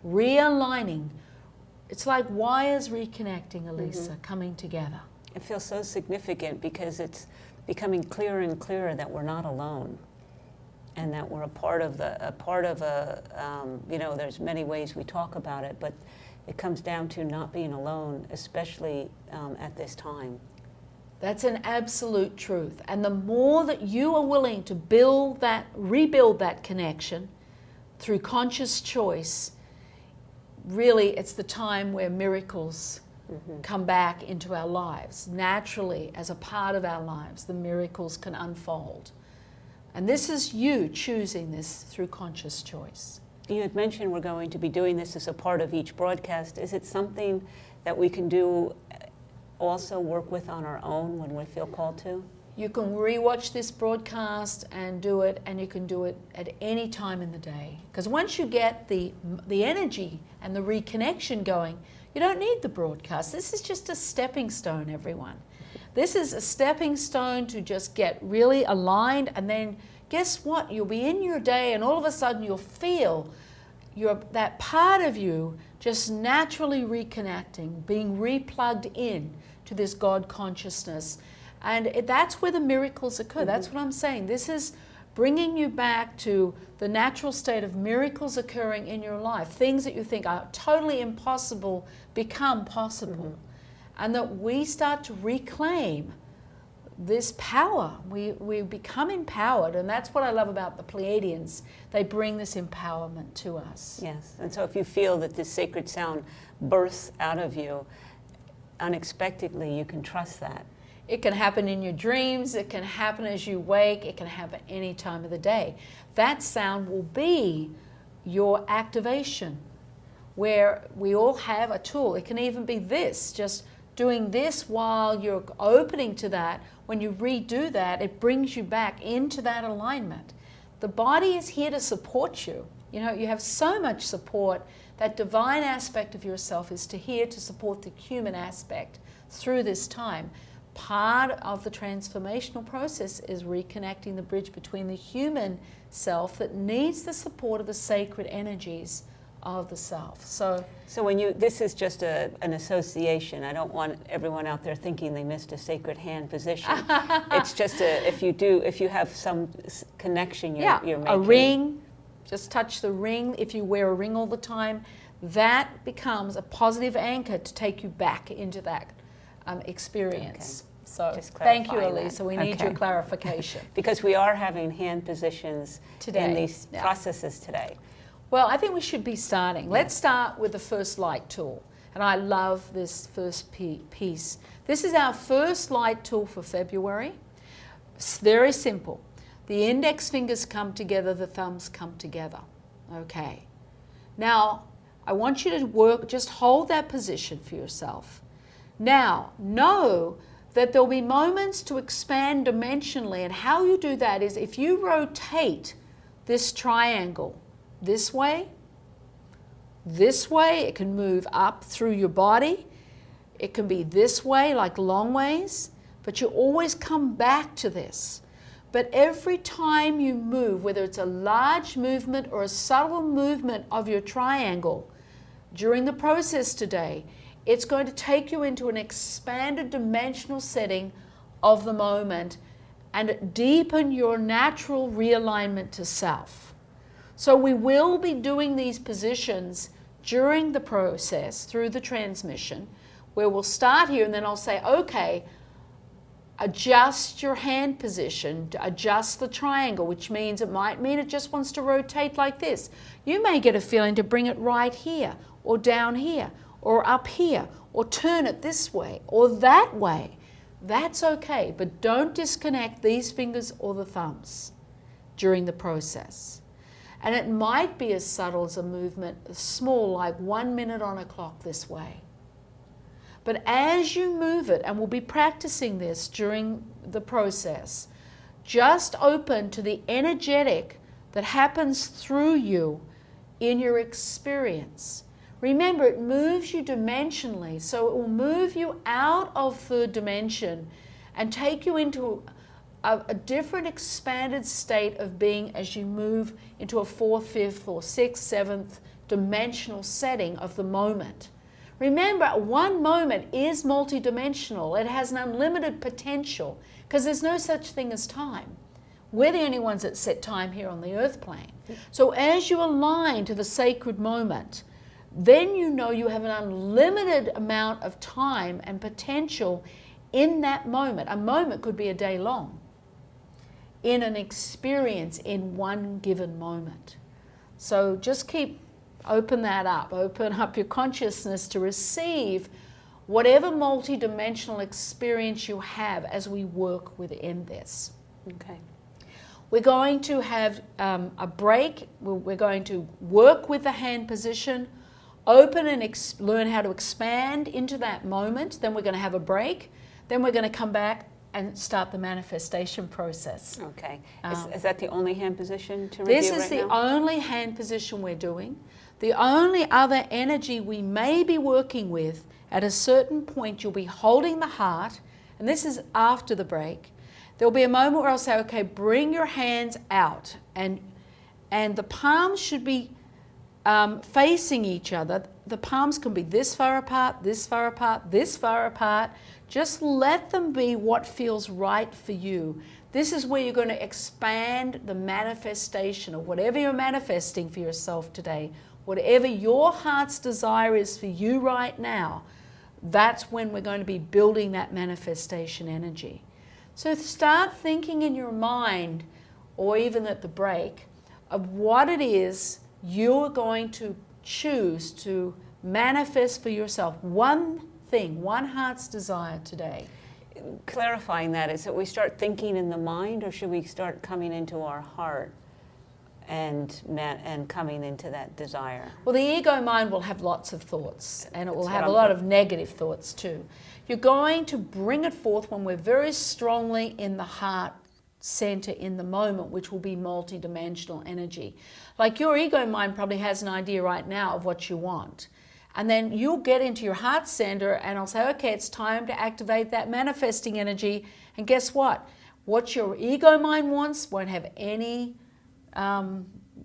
S2: realigning. It's like wires reconnecting, Elisa, coming together.
S1: It feels so significant because it's becoming clearer and clearer that we're not alone, and that we're a part of there's many ways we talk about it, but it comes down to not being alone, especially at this time.
S2: That's an absolute truth. And the more that you are willing to rebuild that connection through conscious choice, really it's the time where miracles come back into our lives. Naturally, as a part of our lives, the miracles can unfold. And this is you choosing this through conscious choice.
S1: You had mentioned we're going to be doing this as a part of each broadcast. Is it something that we can do, also work with on our own when we feel called to?
S2: You can rewatch this broadcast and do it, and you can do it at any time in the day. Because once you get the energy and the reconnection going, you don't need the broadcast. This is just a stepping stone, everyone. This is a stepping stone to just get really aligned, and then guess what? You'll be in your day, and all of a sudden you'll feel that part of you just naturally reconnecting, being replugged in to this God consciousness. And that's where the miracles occur. That's what I'm saying. This is bringing you back to the natural state of miracles occurring in your life. Things that you think are totally impossible become possible. And that we start to reclaim this power. We become empowered, and that's what I love about the Pleiadians. They bring this empowerment to us.
S1: Yes, and so if you feel that this sacred sound bursts out of you unexpectedly, you can trust that.
S2: It can happen in your dreams, it can happen as you wake, it can happen any time of the day. That sound will be your activation, where we all have a tool. It can even be this, just doing this while you're opening to that. When you redo that, it brings you back into that alignment. The body is here to support you. You know, you have so much support. That divine aspect of yourself is here to support the human aspect through this time. Part of the transformational process is reconnecting the bridge between the human self that needs the support of the sacred energies of the self. So
S1: when this is just an association. I don't want everyone out there thinking they missed a sacred hand position. It's just if you have some connection you're making.
S2: A ring, just touch the ring. If you wear a ring all the time, that becomes a positive anchor to take you back into that experience.
S1: Okay.
S2: So thank you, Elisa.
S1: That.
S2: We need your clarification.
S1: Because we are having hand positions
S2: today
S1: in these processes today.
S2: Well, I think we should be starting. Let's start with the first light tool. And I love this first piece. This is our first light tool for February. It's very simple. The index fingers come together, the thumbs come together. Okay. Now, I want you to just hold that position for yourself. Now, know that there'll be moments to expand dimensionally, and how you do that is if you rotate this triangle this way, it can move up through your body. It can be this way, like long ways, but you always come back to this. But every time you move, whether it's a large movement or a subtle movement of your triangle, during the process today, it's going to take you into an expanded dimensional setting of the moment and deepen your natural realignment to self. So we will be doing these positions during the process through the transmission, where we'll start here and then I'll say, okay, adjust your hand position, adjust the triangle, which means it might mean it just wants to rotate like this. You may get a feeling to bring it right here or down here or up here or turn it this way or that way. That's okay, but don't disconnect these fingers or the thumbs. during the process. And it might be as subtle as a movement, small, like 1 minute on a clock this way. But as you move it, and we'll be practicing this during the process, just open to the energetic that happens through you in your experience. Remember, it moves you dimensionally, so it will move you out of third dimension and take you into a different expanded state of being as you move into a fourth, fifth, or sixth, seventh dimensional setting of the moment. Remember, one moment is multidimensional. It has an unlimited potential because there's no such thing as time. We're the only ones that set time here on the earth plane. So as you align to the sacred moment, then you know you have an unlimited amount of time and potential in that moment. A moment could be a day long in an experience in one given moment. So just open that up. Open up your consciousness to receive whatever multidimensional experience you have as we work within this.
S1: Okay.
S2: We're going to have a break. We're going to work with the hand position, open and learn how to expand into that moment. Then we're going to have a break. Then we're going to come back and start the manifestation process.
S1: Okay. Is that the only hand position to review
S2: This is
S1: right
S2: the
S1: now?
S2: only hand position we're doing. The only other energy we may be working with, at a certain point you'll be holding the heart, and this is after the break. There'll be a moment where I'll say, okay, bring your hands out, and the palms should be facing each other. The palms can be this far apart, this far apart, this far apart. Just let them be what feels right for you. This is where you're going to expand the manifestation of whatever you're manifesting for yourself today. Whatever your heart's desire is for you right now, that's when we're going to be building that manifestation energy. So start thinking in your mind, or even at the break, of what it is you're going to choose to manifest for yourself. One thing, one heart's desire today.
S1: Clarifying that, is that we start thinking in the mind, or should we start coming into our heart and coming into that desire?
S2: Well, the ego mind will have lots of thoughts, and it will
S1: That's
S2: have
S1: what
S2: a lot of negative thoughts too. You're going to bring it forth when we're very strongly in the heart center in the moment, which will be multidimensional energy. Like your ego mind probably has an idea right now of what you want. And then you'll get into your heart center and I'll say, okay, it's time to activate that manifesting energy. And guess what? What your ego mind wants won't have any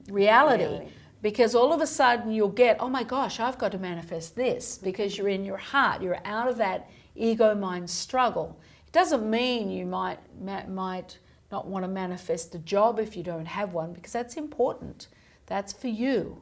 S2: reality. Because all of a sudden you'll get, oh my gosh, I've got to manifest this, because you're in your heart. You're out of that ego mind struggle. It doesn't mean you might not want to manifest a job if you don't have one, because that's important. That's for you.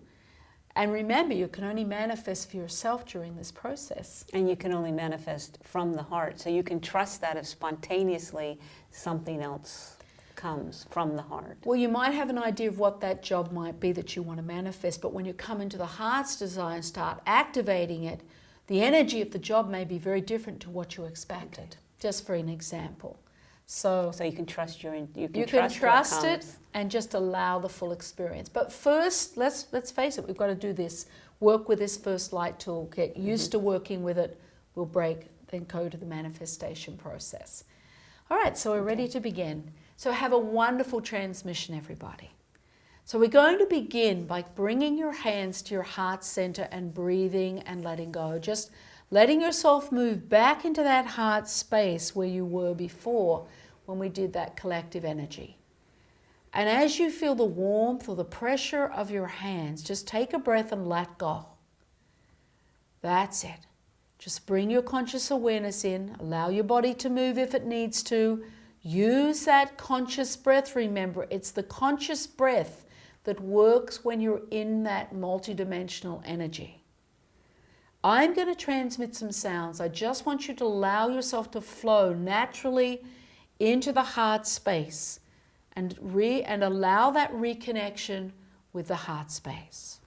S2: And remember, you can only manifest for yourself during this process.
S1: And you can only manifest from the heart. So you can trust that if spontaneously something else comes from the heart.
S2: Well, you might have an idea of what that job might be that you want to manifest, but when you come into the heart's desire and start activating it, the energy of the job may be very different to what you expected, just for an example. So
S1: you can trust
S2: you can trust it and just allow the full experience. But first, let's face it, we've got to do this. Work with this first light tool, get used to working with it. We'll break, then go to the manifestation process. All right, so we're ready to begin. So have a wonderful transmission, everybody. So we're going to begin by bringing your hands to your heart center and breathing and letting go. Just letting yourself move back into that heart space where you were before when we did that collective energy. And as you feel the warmth or the pressure of your hands, just take a breath and let go. That's it. Just bring your conscious awareness in. Allow your body to move if it needs to. Use that conscious breath. Remember, it's the conscious breath that works when you're in that multidimensional energy. I'm going to transmit some sounds. I just want you to allow yourself to flow naturally into the heart space and allow that reconnection with the heart space.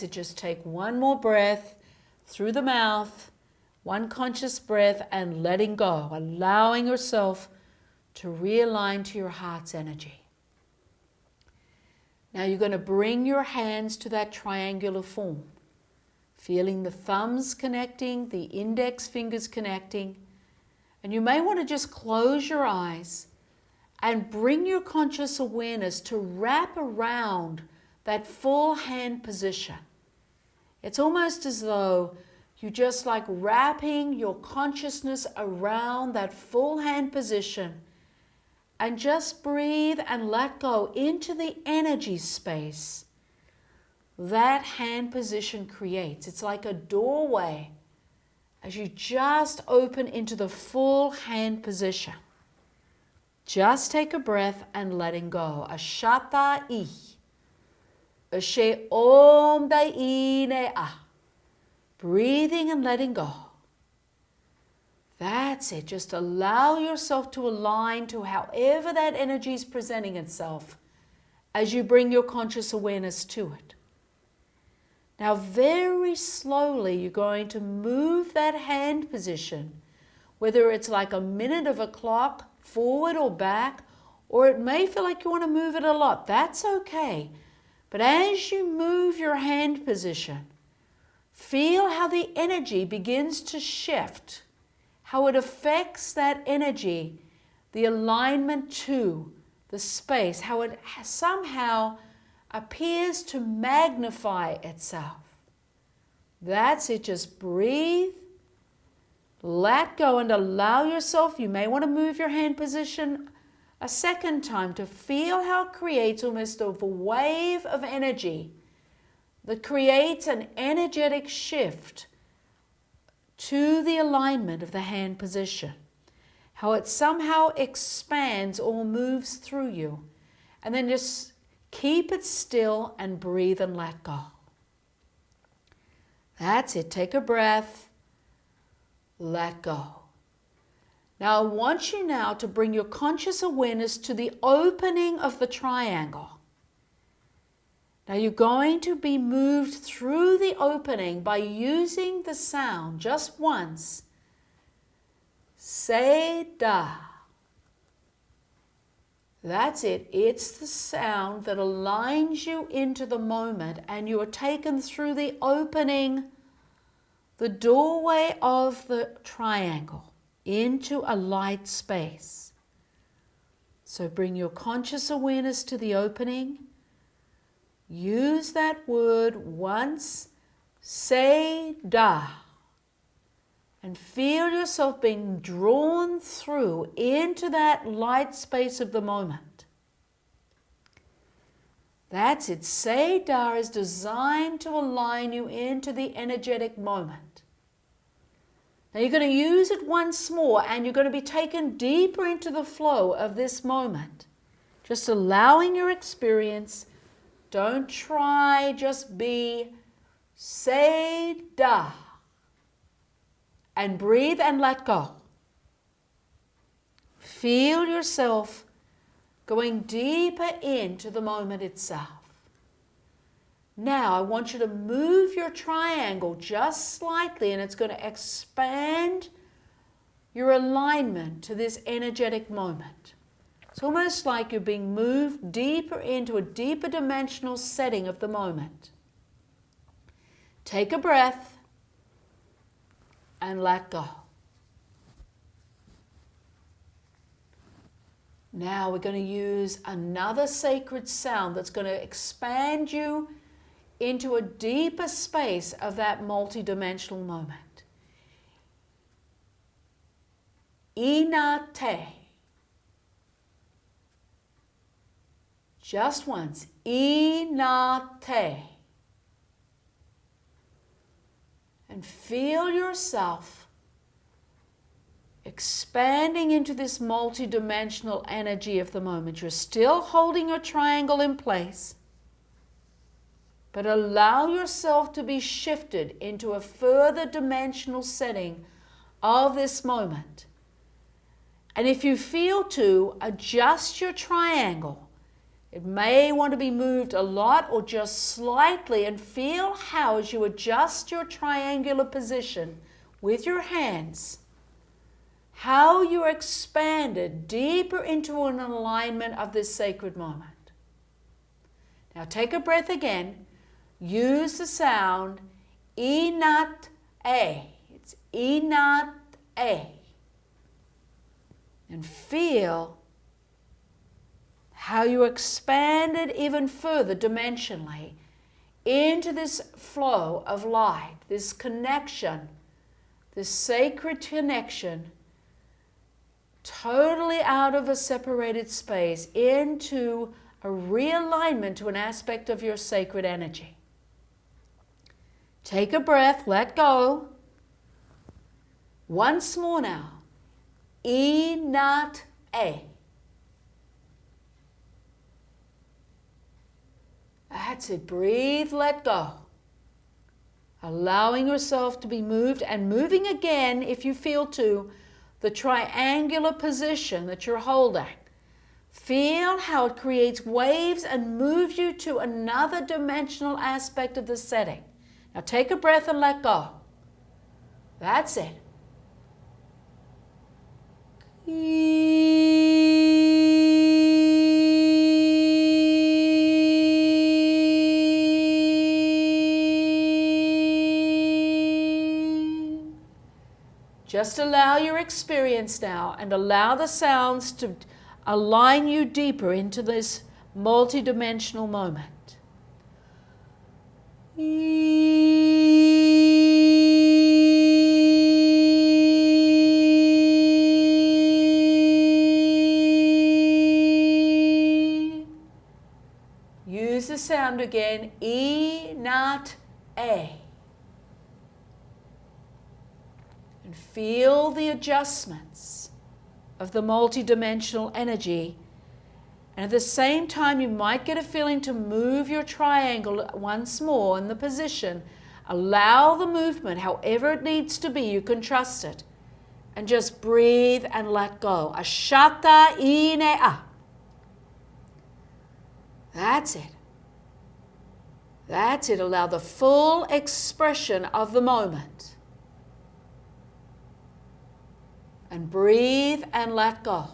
S2: That's it. Just take one more breath through the mouth, one conscious breath, and letting go, allowing yourself to realign to your heart's energy. Now you're going to bring your hands to that triangular form, feeling the thumbs connecting, the index fingers connecting. And you may want to just close your eyes and bring your conscious awareness to wrap around that full hand position. It's almost as though you're just like wrapping your consciousness around that full hand position, and just breathe and let go into the energy space that hand position creates. It's like a doorway as you just open into the full hand position. Just take a breath and letting go. Ashata I. Ashe om dai ne a. Breathing and letting go. That's it. Just allow yourself to align to however that energy is presenting itself as you bring your conscious awareness to it. Now, very slowly, you're going to move that hand position, whether it's like a minute of a clock, forward or back, or it may feel like you want to move it a lot. That's okay. But as you move your hand position, feel how the energy begins to shift, how it affects that energy, the alignment to the space, how it somehow appears to magnify itself. That's it. Just breathe, let go, and allow yourself. You may want to move your hand position a second time to feel how it creates almost a wave of energy that creates an energetic shift to the alignment of the hand position. How it somehow expands or moves through you. And then just keep it still and breathe and let go. That's it. Take a breath. Let go. Now I want you now to bring your conscious awareness to the opening of the triangle. Now you're going to be moved through the opening by using the sound just once. Say da. That's it. It's the sound that aligns you into the moment, and you are taken through the opening, the doorway of the triangle, into a light space. So bring your conscious awareness to the opening. Use that word once. Say da. And feel yourself being drawn through into that light space of the moment. That's it. Say da is designed to align you into the energetic moment. Now you're going to use it once more, and you're going to be taken deeper into the flow of this moment. Just allowing your experience. Don't try, just be. Say da. And breathe and let go. Feel yourself going deeper into the moment itself. Now I want you to move your triangle just slightly, and it's going to expand your alignment to this energetic moment. It's almost like you're being moved deeper into a deeper dimensional setting of the moment. Take a breath and let go. Now we're going to use another sacred sound that's going to expand you into a deeper space of that multidimensional moment. Inate. Just once. Inate. And feel yourself expanding into this multidimensional energy of the moment. You're still holding your triangle in place, but allow yourself to be shifted into a further dimensional setting of this moment. And if you feel to, adjust your triangle It may want to be moved a lot or just slightly, and feel how, as you adjust your triangular position with your hands, how you're expanded deeper into an alignment of this sacred moment. Now take a breath again. Use the sound E not A. It's E not A. And feel how you expanded even further dimensionally into this flow of light, this connection, this sacred connection, totally out of a separated space, into a realignment to an aspect of your sacred energy. Take a breath, let go. Once more now. E not A. That's it. Breathe, let go. Allowing yourself to be moved, and moving again, if you feel to, the triangular position that you're holding. Feel how it creates waves and moves you to another dimensional aspect of the setting. Now take a breath and let go. That's it. Just allow your experience now, and allow the sounds to align you deeper into this multidimensional moment. Use the sound again, E not A. And feel the adjustments of the multidimensional energy. And at the same time, you might get a feeling to move your triangle once more in the position. Allow the movement, however it needs to be. You can trust it. And just breathe and let go. Ashata ine a. That's it. That's it. Allow the full expression of the moment. And breathe and let go.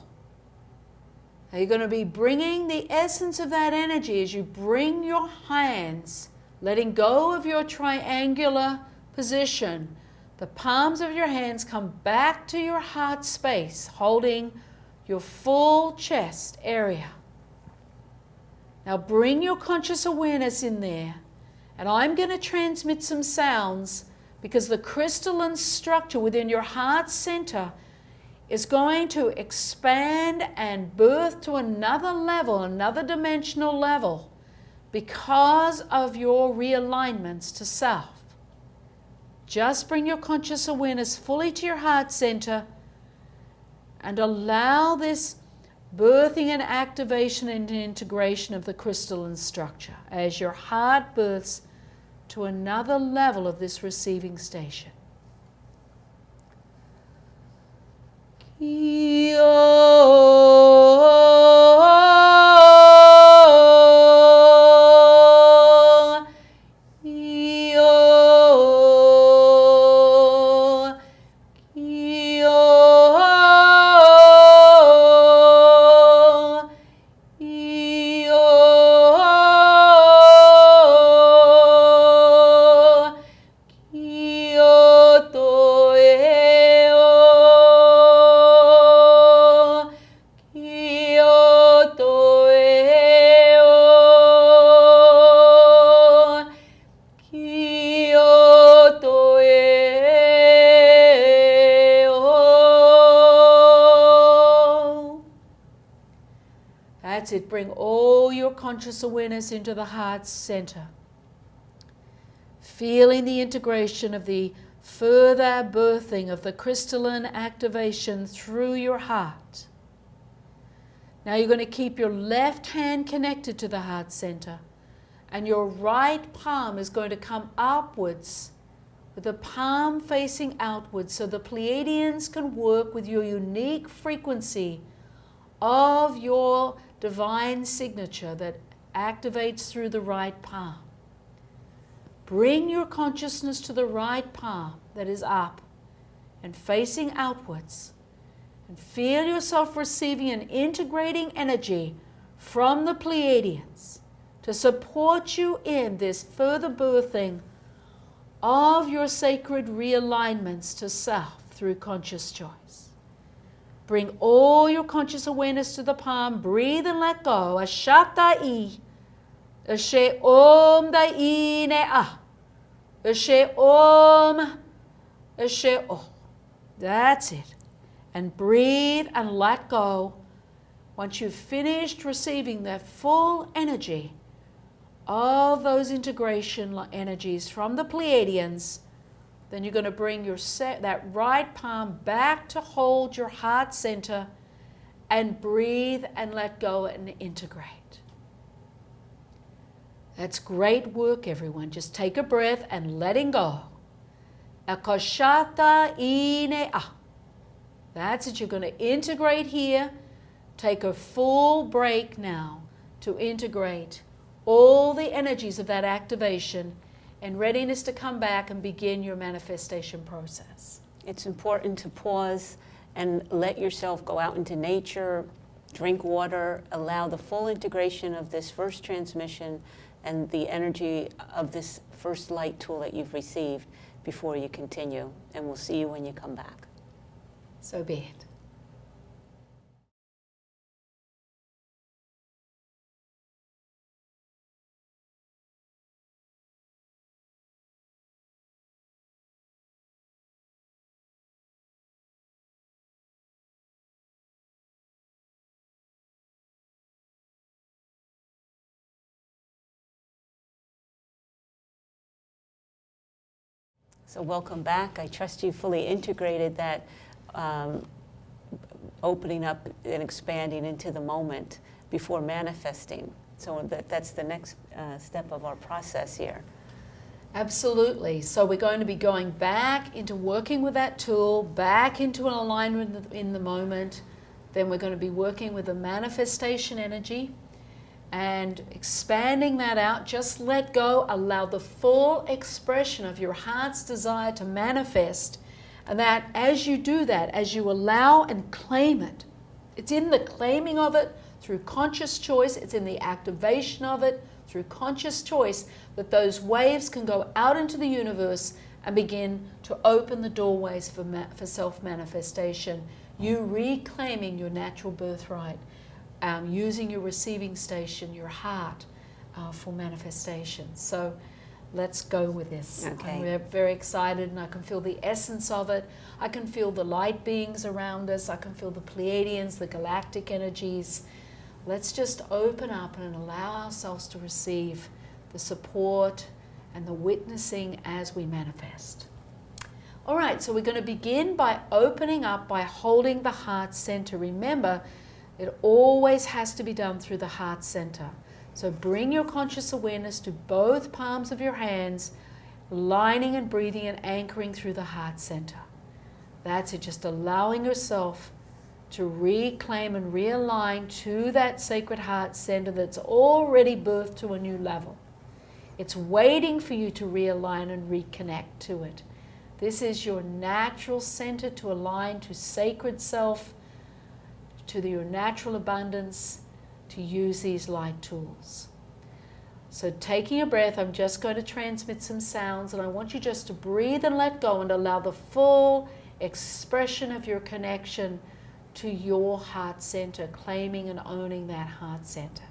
S2: Now you're going to be bringing the essence of that energy as you bring your hands, letting go of your triangular position. The palms of your hands come back to your heart space, holding your full chest area. Now bring your conscious awareness in there. And I'm going to transmit some sounds, because the crystalline structure within your heart center is going to expand and birth to another level, another dimensional level, because of your realignments to self. Just bring your conscious awareness fully to your heart center and allow this birthing and activation and integration of the crystalline structure as your heart births to another level of this receiving station. That's it. Bring all your conscious awareness into the heart center. Feeling the integration of the further birthing of the crystalline activation through your heart. Now you're going to keep your left hand connected to the heart center, and your right palm is going to come upwards with the palm facing outwards, so the Pleiadians can work with your unique frequency of your divine signature that activates through the right palm. Bring your consciousness to the right palm that is up and facing outwards, and feel yourself receiving an integrating energy from the Pleiadians to support you in this further birthing of your sacred realignments to self through conscious choice. Bring all your conscious awareness to the palm. Breathe and let go. Ashatai. Ashe om dai ne ah. Ashe om. Ashe om. That's it. And breathe and let go. Once you've finished receiving that full energy of those integration energies from the Pleiadians, then you're going to bring that right palm back to hold your heart center and breathe and let go and integrate. That's great work, everyone. Just take a breath and letting go. Akoshata ine ah. That's it. You're going to integrate here. Take a full break now to integrate all the energies of that activation and readiness to come back and begin your manifestation process.
S1: It's important to pause and let yourself go out into nature, drink water, allow the full integration of this first transmission and the energy of this first light tool that you've received before you continue. And we'll see you when you come back.
S2: So be it.
S1: So welcome back. I trust you fully integrated that opening up and expanding into the moment before manifesting. So that's the next step of our process here.
S2: Absolutely. So we're going to be going back into working with that tool, back into an alignment in the moment. Then we're going to be working with the manifestation energy and expanding that out. Just let go. Allow the full expression of your heart's desire to manifest. And that as you do that, as you allow and claim it, it's in the claiming of it through conscious choice, it's in the activation of it through conscious choice, that those waves can go out into the universe and begin to open the doorways for self-manifestation. You reclaiming your natural birthright, using your receiving station, your heart, for manifestation. So let's go with this.
S1: Okay.
S2: We're very excited, and I can feel the essence of it. I can feel the light beings around us. I can feel the Pleiadians, the galactic energies. Let's just open up and allow ourselves to receive the support and the witnessing as we manifest. All right, so we're going to begin by opening up by holding the heart center. Remember, it always has to be done through the heart center. So bring your conscious awareness to both palms of your hands, lining and breathing and anchoring through the heart center. That's it, just allowing yourself to reclaim and realign to that sacred heart center that's already birthed to a new level. It's waiting for you to realign and reconnect to it. This is your natural center to align to sacred self, to your natural abundance, to use these light tools. So taking a breath, I'm just going to transmit some sounds, and I want you just to breathe and let go and allow the full expression of your connection to your heart center, claiming and owning that heart center.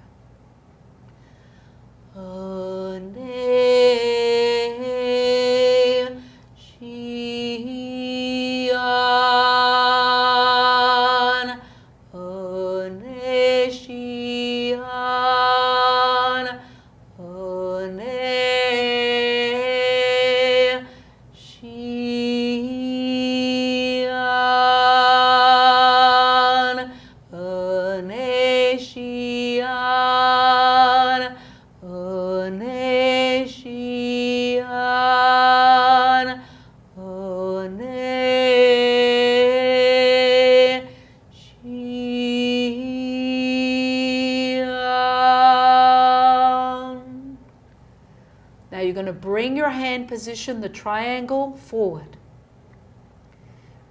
S2: bring your hand position, the triangle, forward.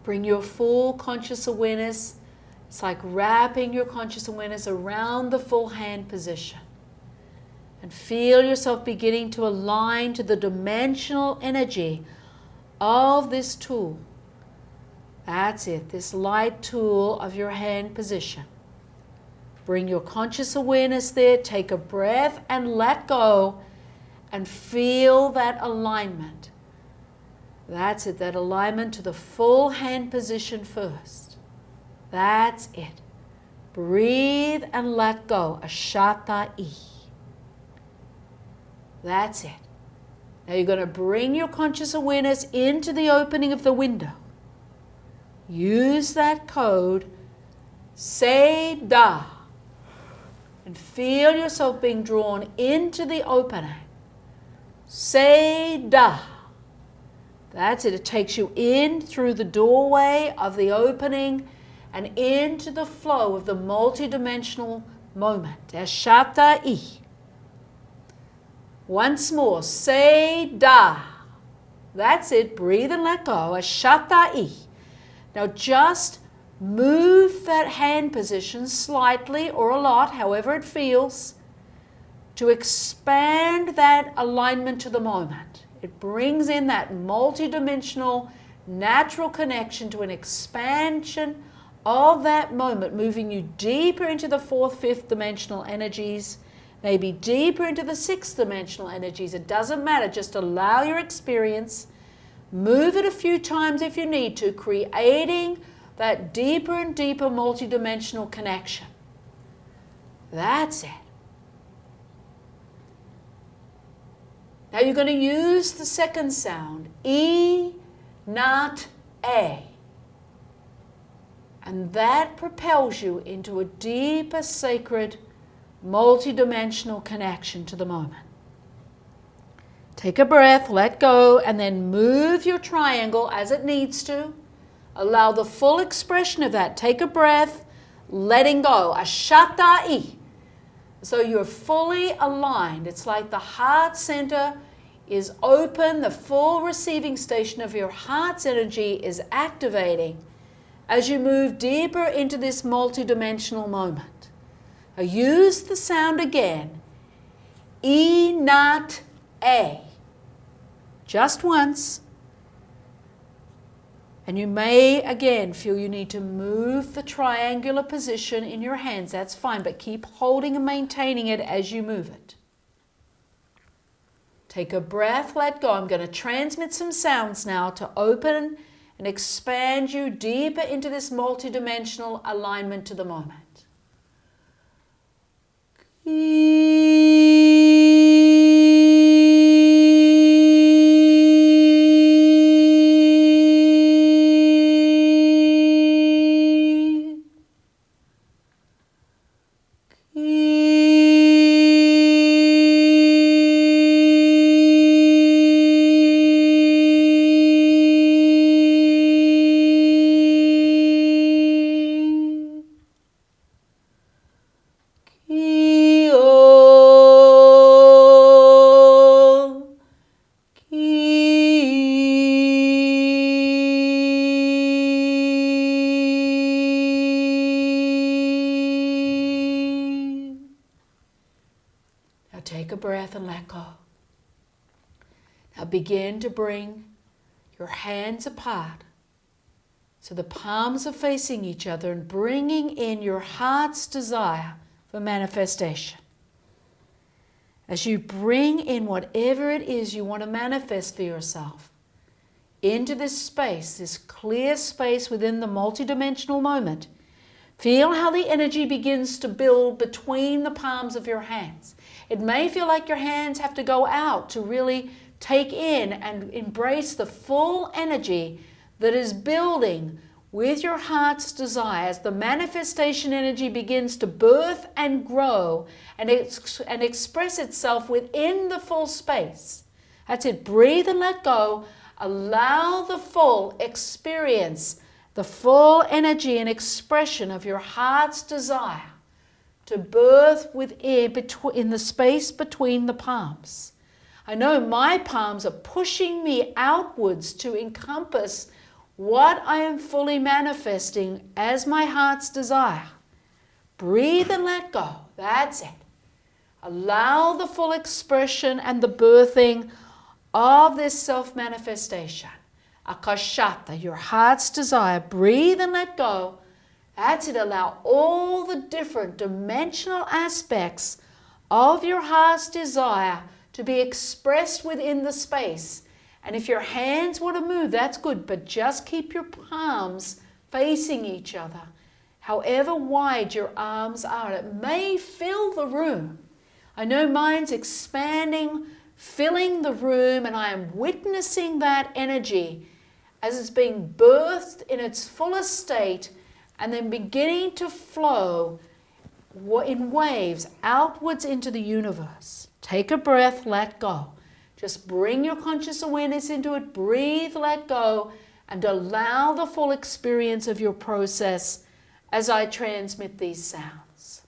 S2: Bring your full conscious awareness. It's like wrapping your conscious awareness around the full hand position. And feel yourself beginning to align to the dimensional energy of this tool. That's it, this light tool of your hand position. Bring your conscious awareness there, take a breath and let go and feel that alignment. That's it, that alignment to the full hand position first. That's it. Breathe and let go. Ashata-i. That's it. Now you're going to bring your conscious awareness into the opening of the window. Use that code, say da, and feel yourself being drawn into the opening. Say da. That's it. It takes you in through the doorway of the opening and into the flow of the multidimensional moment. Ashata-i. Once more, say da. That's it. Breathe and let go. Ashata-i. Now just move that hand position slightly or a lot, however it feels, to expand that alignment to the moment. It brings in that multidimensional natural connection to an expansion of that moment, moving you deeper into the fourth, fifth dimensional energies, maybe deeper into the sixth dimensional energies. It doesn't matter. Just allow your experience. Move it a few times if you need to, creating that deeper and deeper multidimensional connection. That's it. Now you're going to use the second sound, E, not A. And that propels you into a deeper, sacred, multidimensional connection to the moment. Take a breath, let go, and then move your triangle as it needs to. Allow the full expression of that. Take a breath, letting go. Ashata-i. So you're fully aligned. It's like the heart center is open. The full receiving station of your heart's energy is activating as you move deeper into this multidimensional moment. Now use the sound again. E, not A. Just once. And you may again feel you need to move the triangular position in your hands. That's fine, but keep holding and maintaining it as you move it. Take a breath, let go. I'm going to transmit some sounds now to open and expand you deeper into this multidimensional alignment to the moment. Take a breath and let go. Now begin to bring your hands apart so the palms are facing each other and bringing in your heart's desire for manifestation. As you bring in whatever it is you want to manifest for yourself into this space, this clear space within the multidimensional moment, feel how the energy begins to build between the palms of your hands. It may feel like your hands have to go out to really take in and embrace the full energy that is building with your heart's desire as the manifestation energy begins to birth and grow and express itself within the full space. That's it. Breathe and let go. Allow the full experience, the full energy and expression of your heart's desire to birth within in the space between the palms. I know my palms are pushing me outwards to encompass what I am fully manifesting as my heart's desire. Breathe and let go. That's it. Allow the full expression and the birthing of this self-manifestation. Akashata, your heart's desire. Breathe and let go. That's it. Allow all the different dimensional aspects of your heart's desire to be expressed within the space. And if your hands want to move, that's good, but just keep your palms facing each other. However wide your arms are, it may fill the room. I know mine's expanding, filling the room, and I am witnessing that energy as it's being birthed in its fullest state and then beginning to flow in waves outwards into the universe. Take a breath, let go. Just bring your conscious awareness into it, breathe, let go, and allow the full experience of your process as I transmit these sounds.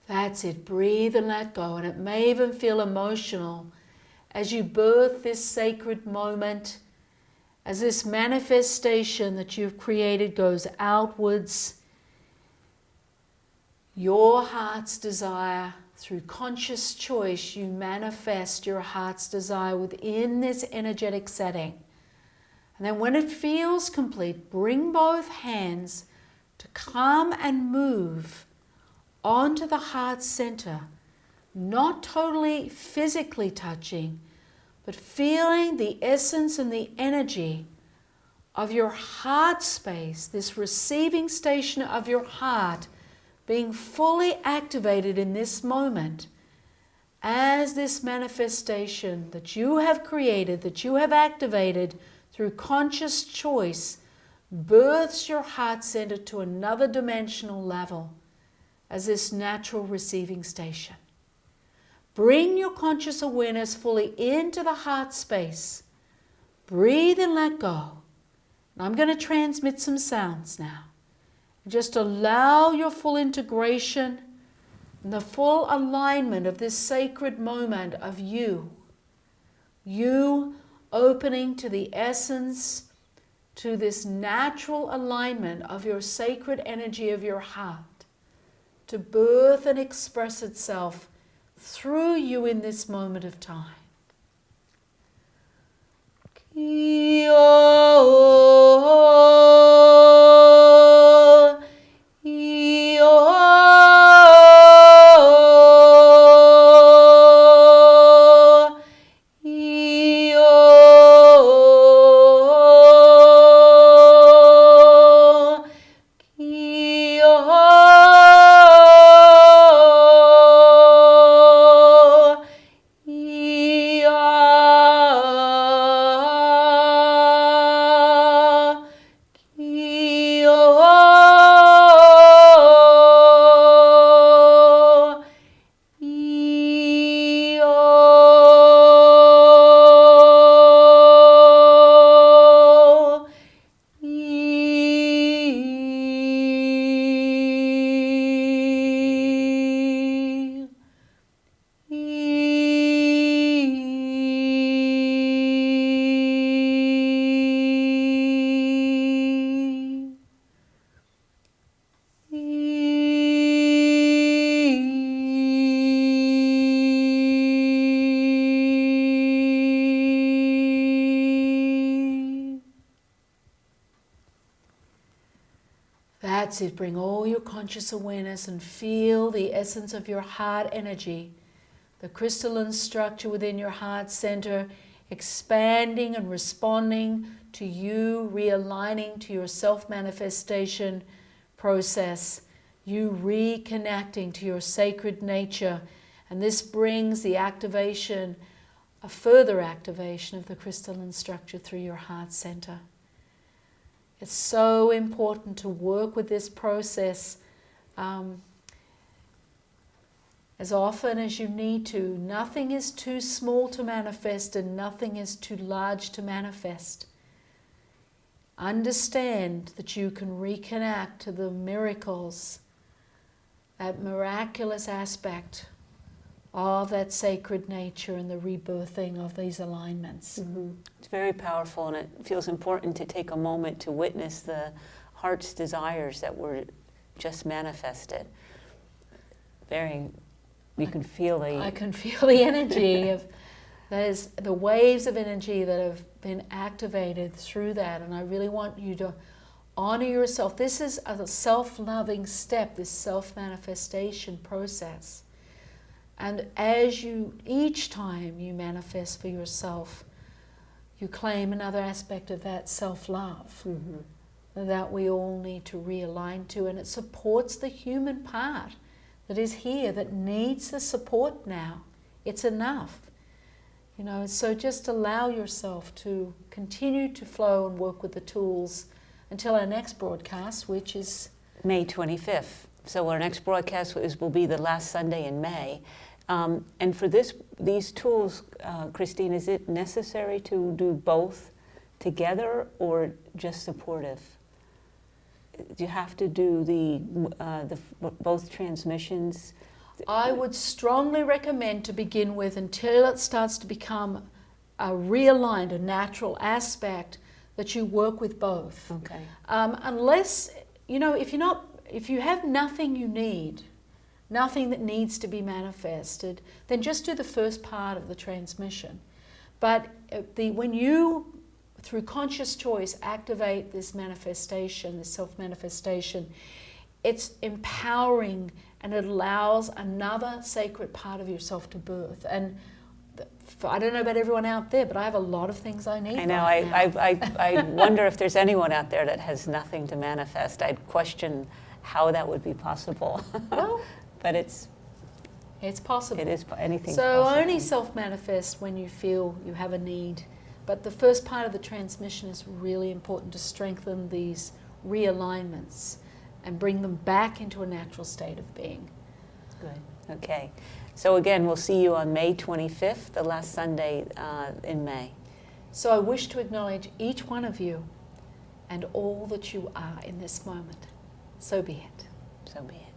S2: That's it. Breathe and let go. And it may even feel emotional as you birth this sacred moment, as this manifestation that you've created goes outwards. Your heart's desire, through conscious choice, you manifest your heart's desire within this energetic setting. And then when it feels complete, bring both hands to come and move onto the heart center, not totally physically touching, but feeling the essence and the energy of your heart space, this receiving station of your heart being fully activated in this moment as this manifestation that you have created, that you have activated through conscious choice, births your heart center to another dimensional level as this natural receiving station. Bring your conscious awareness fully into the heart space. Breathe and let go. And I'm going to transmit some sounds now. Just allow your full integration and the full alignment of this sacred moment of you. You opening to the essence, to this natural alignment of your sacred energy of your heart, to birth and express itself through you in this moment of time. That's it. Bring all your conscious awareness and feel the essence of your heart energy, the crystalline structure within your heart center, expanding and responding to you, realigning to your self-manifestation process, you reconnecting to your sacred nature. And this brings the activation, a further activation of the crystalline structure through your heart center. It's so important to work with this process as often as you need to. Nothing is too small to manifest and nothing is too large to manifest. Understand that you can reconnect to the miracles, that miraculous aspect of that sacred nature and the rebirthing of these alignments.
S1: Mm-hmm. It's very powerful, and it feels important to take a moment to witness the heart's desires that were just manifested. You can feel the...
S2: I can feel the energy of there's the waves of energy that have been activated through that, and I really want you to honor yourself. This is a self-loving step, this self-manifestation process. And as each time you manifest for yourself, you claim another aspect of that self-love that we all need to realign to, and it supports the human part that is here, that needs the support now. It's enough. So just allow yourself to continue to flow and work with the tools until our next broadcast, which is
S1: May 25th. So our next broadcast will be the last Sunday in May. And for these tools, Christine, is it necessary to do both together or just supportive? Do you have to do both transmissions?
S2: I would strongly recommend to begin with, until it starts to become a realigned, a natural aspect, that you work with both.
S1: Okay.
S2: Unless, if you have nothing you need, nothing that needs to be manifested, then just do the first part of the transmission. But when you, through conscious choice, activate this manifestation, this self-manifestation, it's empowering, and it allows another sacred part of yourself to birth. And I don't know about everyone out there, but I have a lot of things I need.
S1: I know.
S2: Right now.
S1: I wonder if there's anyone out there that has nothing to manifest. I'd question how that would be possible.
S2: Well,
S1: but it's
S2: possible.
S1: It is anything.
S2: So
S1: possible.
S2: only self-manifest when you feel you have a need. But the first part of the transmission is really important to strengthen these realignments and bring them back into a natural state of being.
S1: Good. Okay. So again, we'll see you on May 25th, the last Sunday in May.
S2: So I wish to acknowledge each one of you and all that you are in this moment. So be it.
S1: So be it.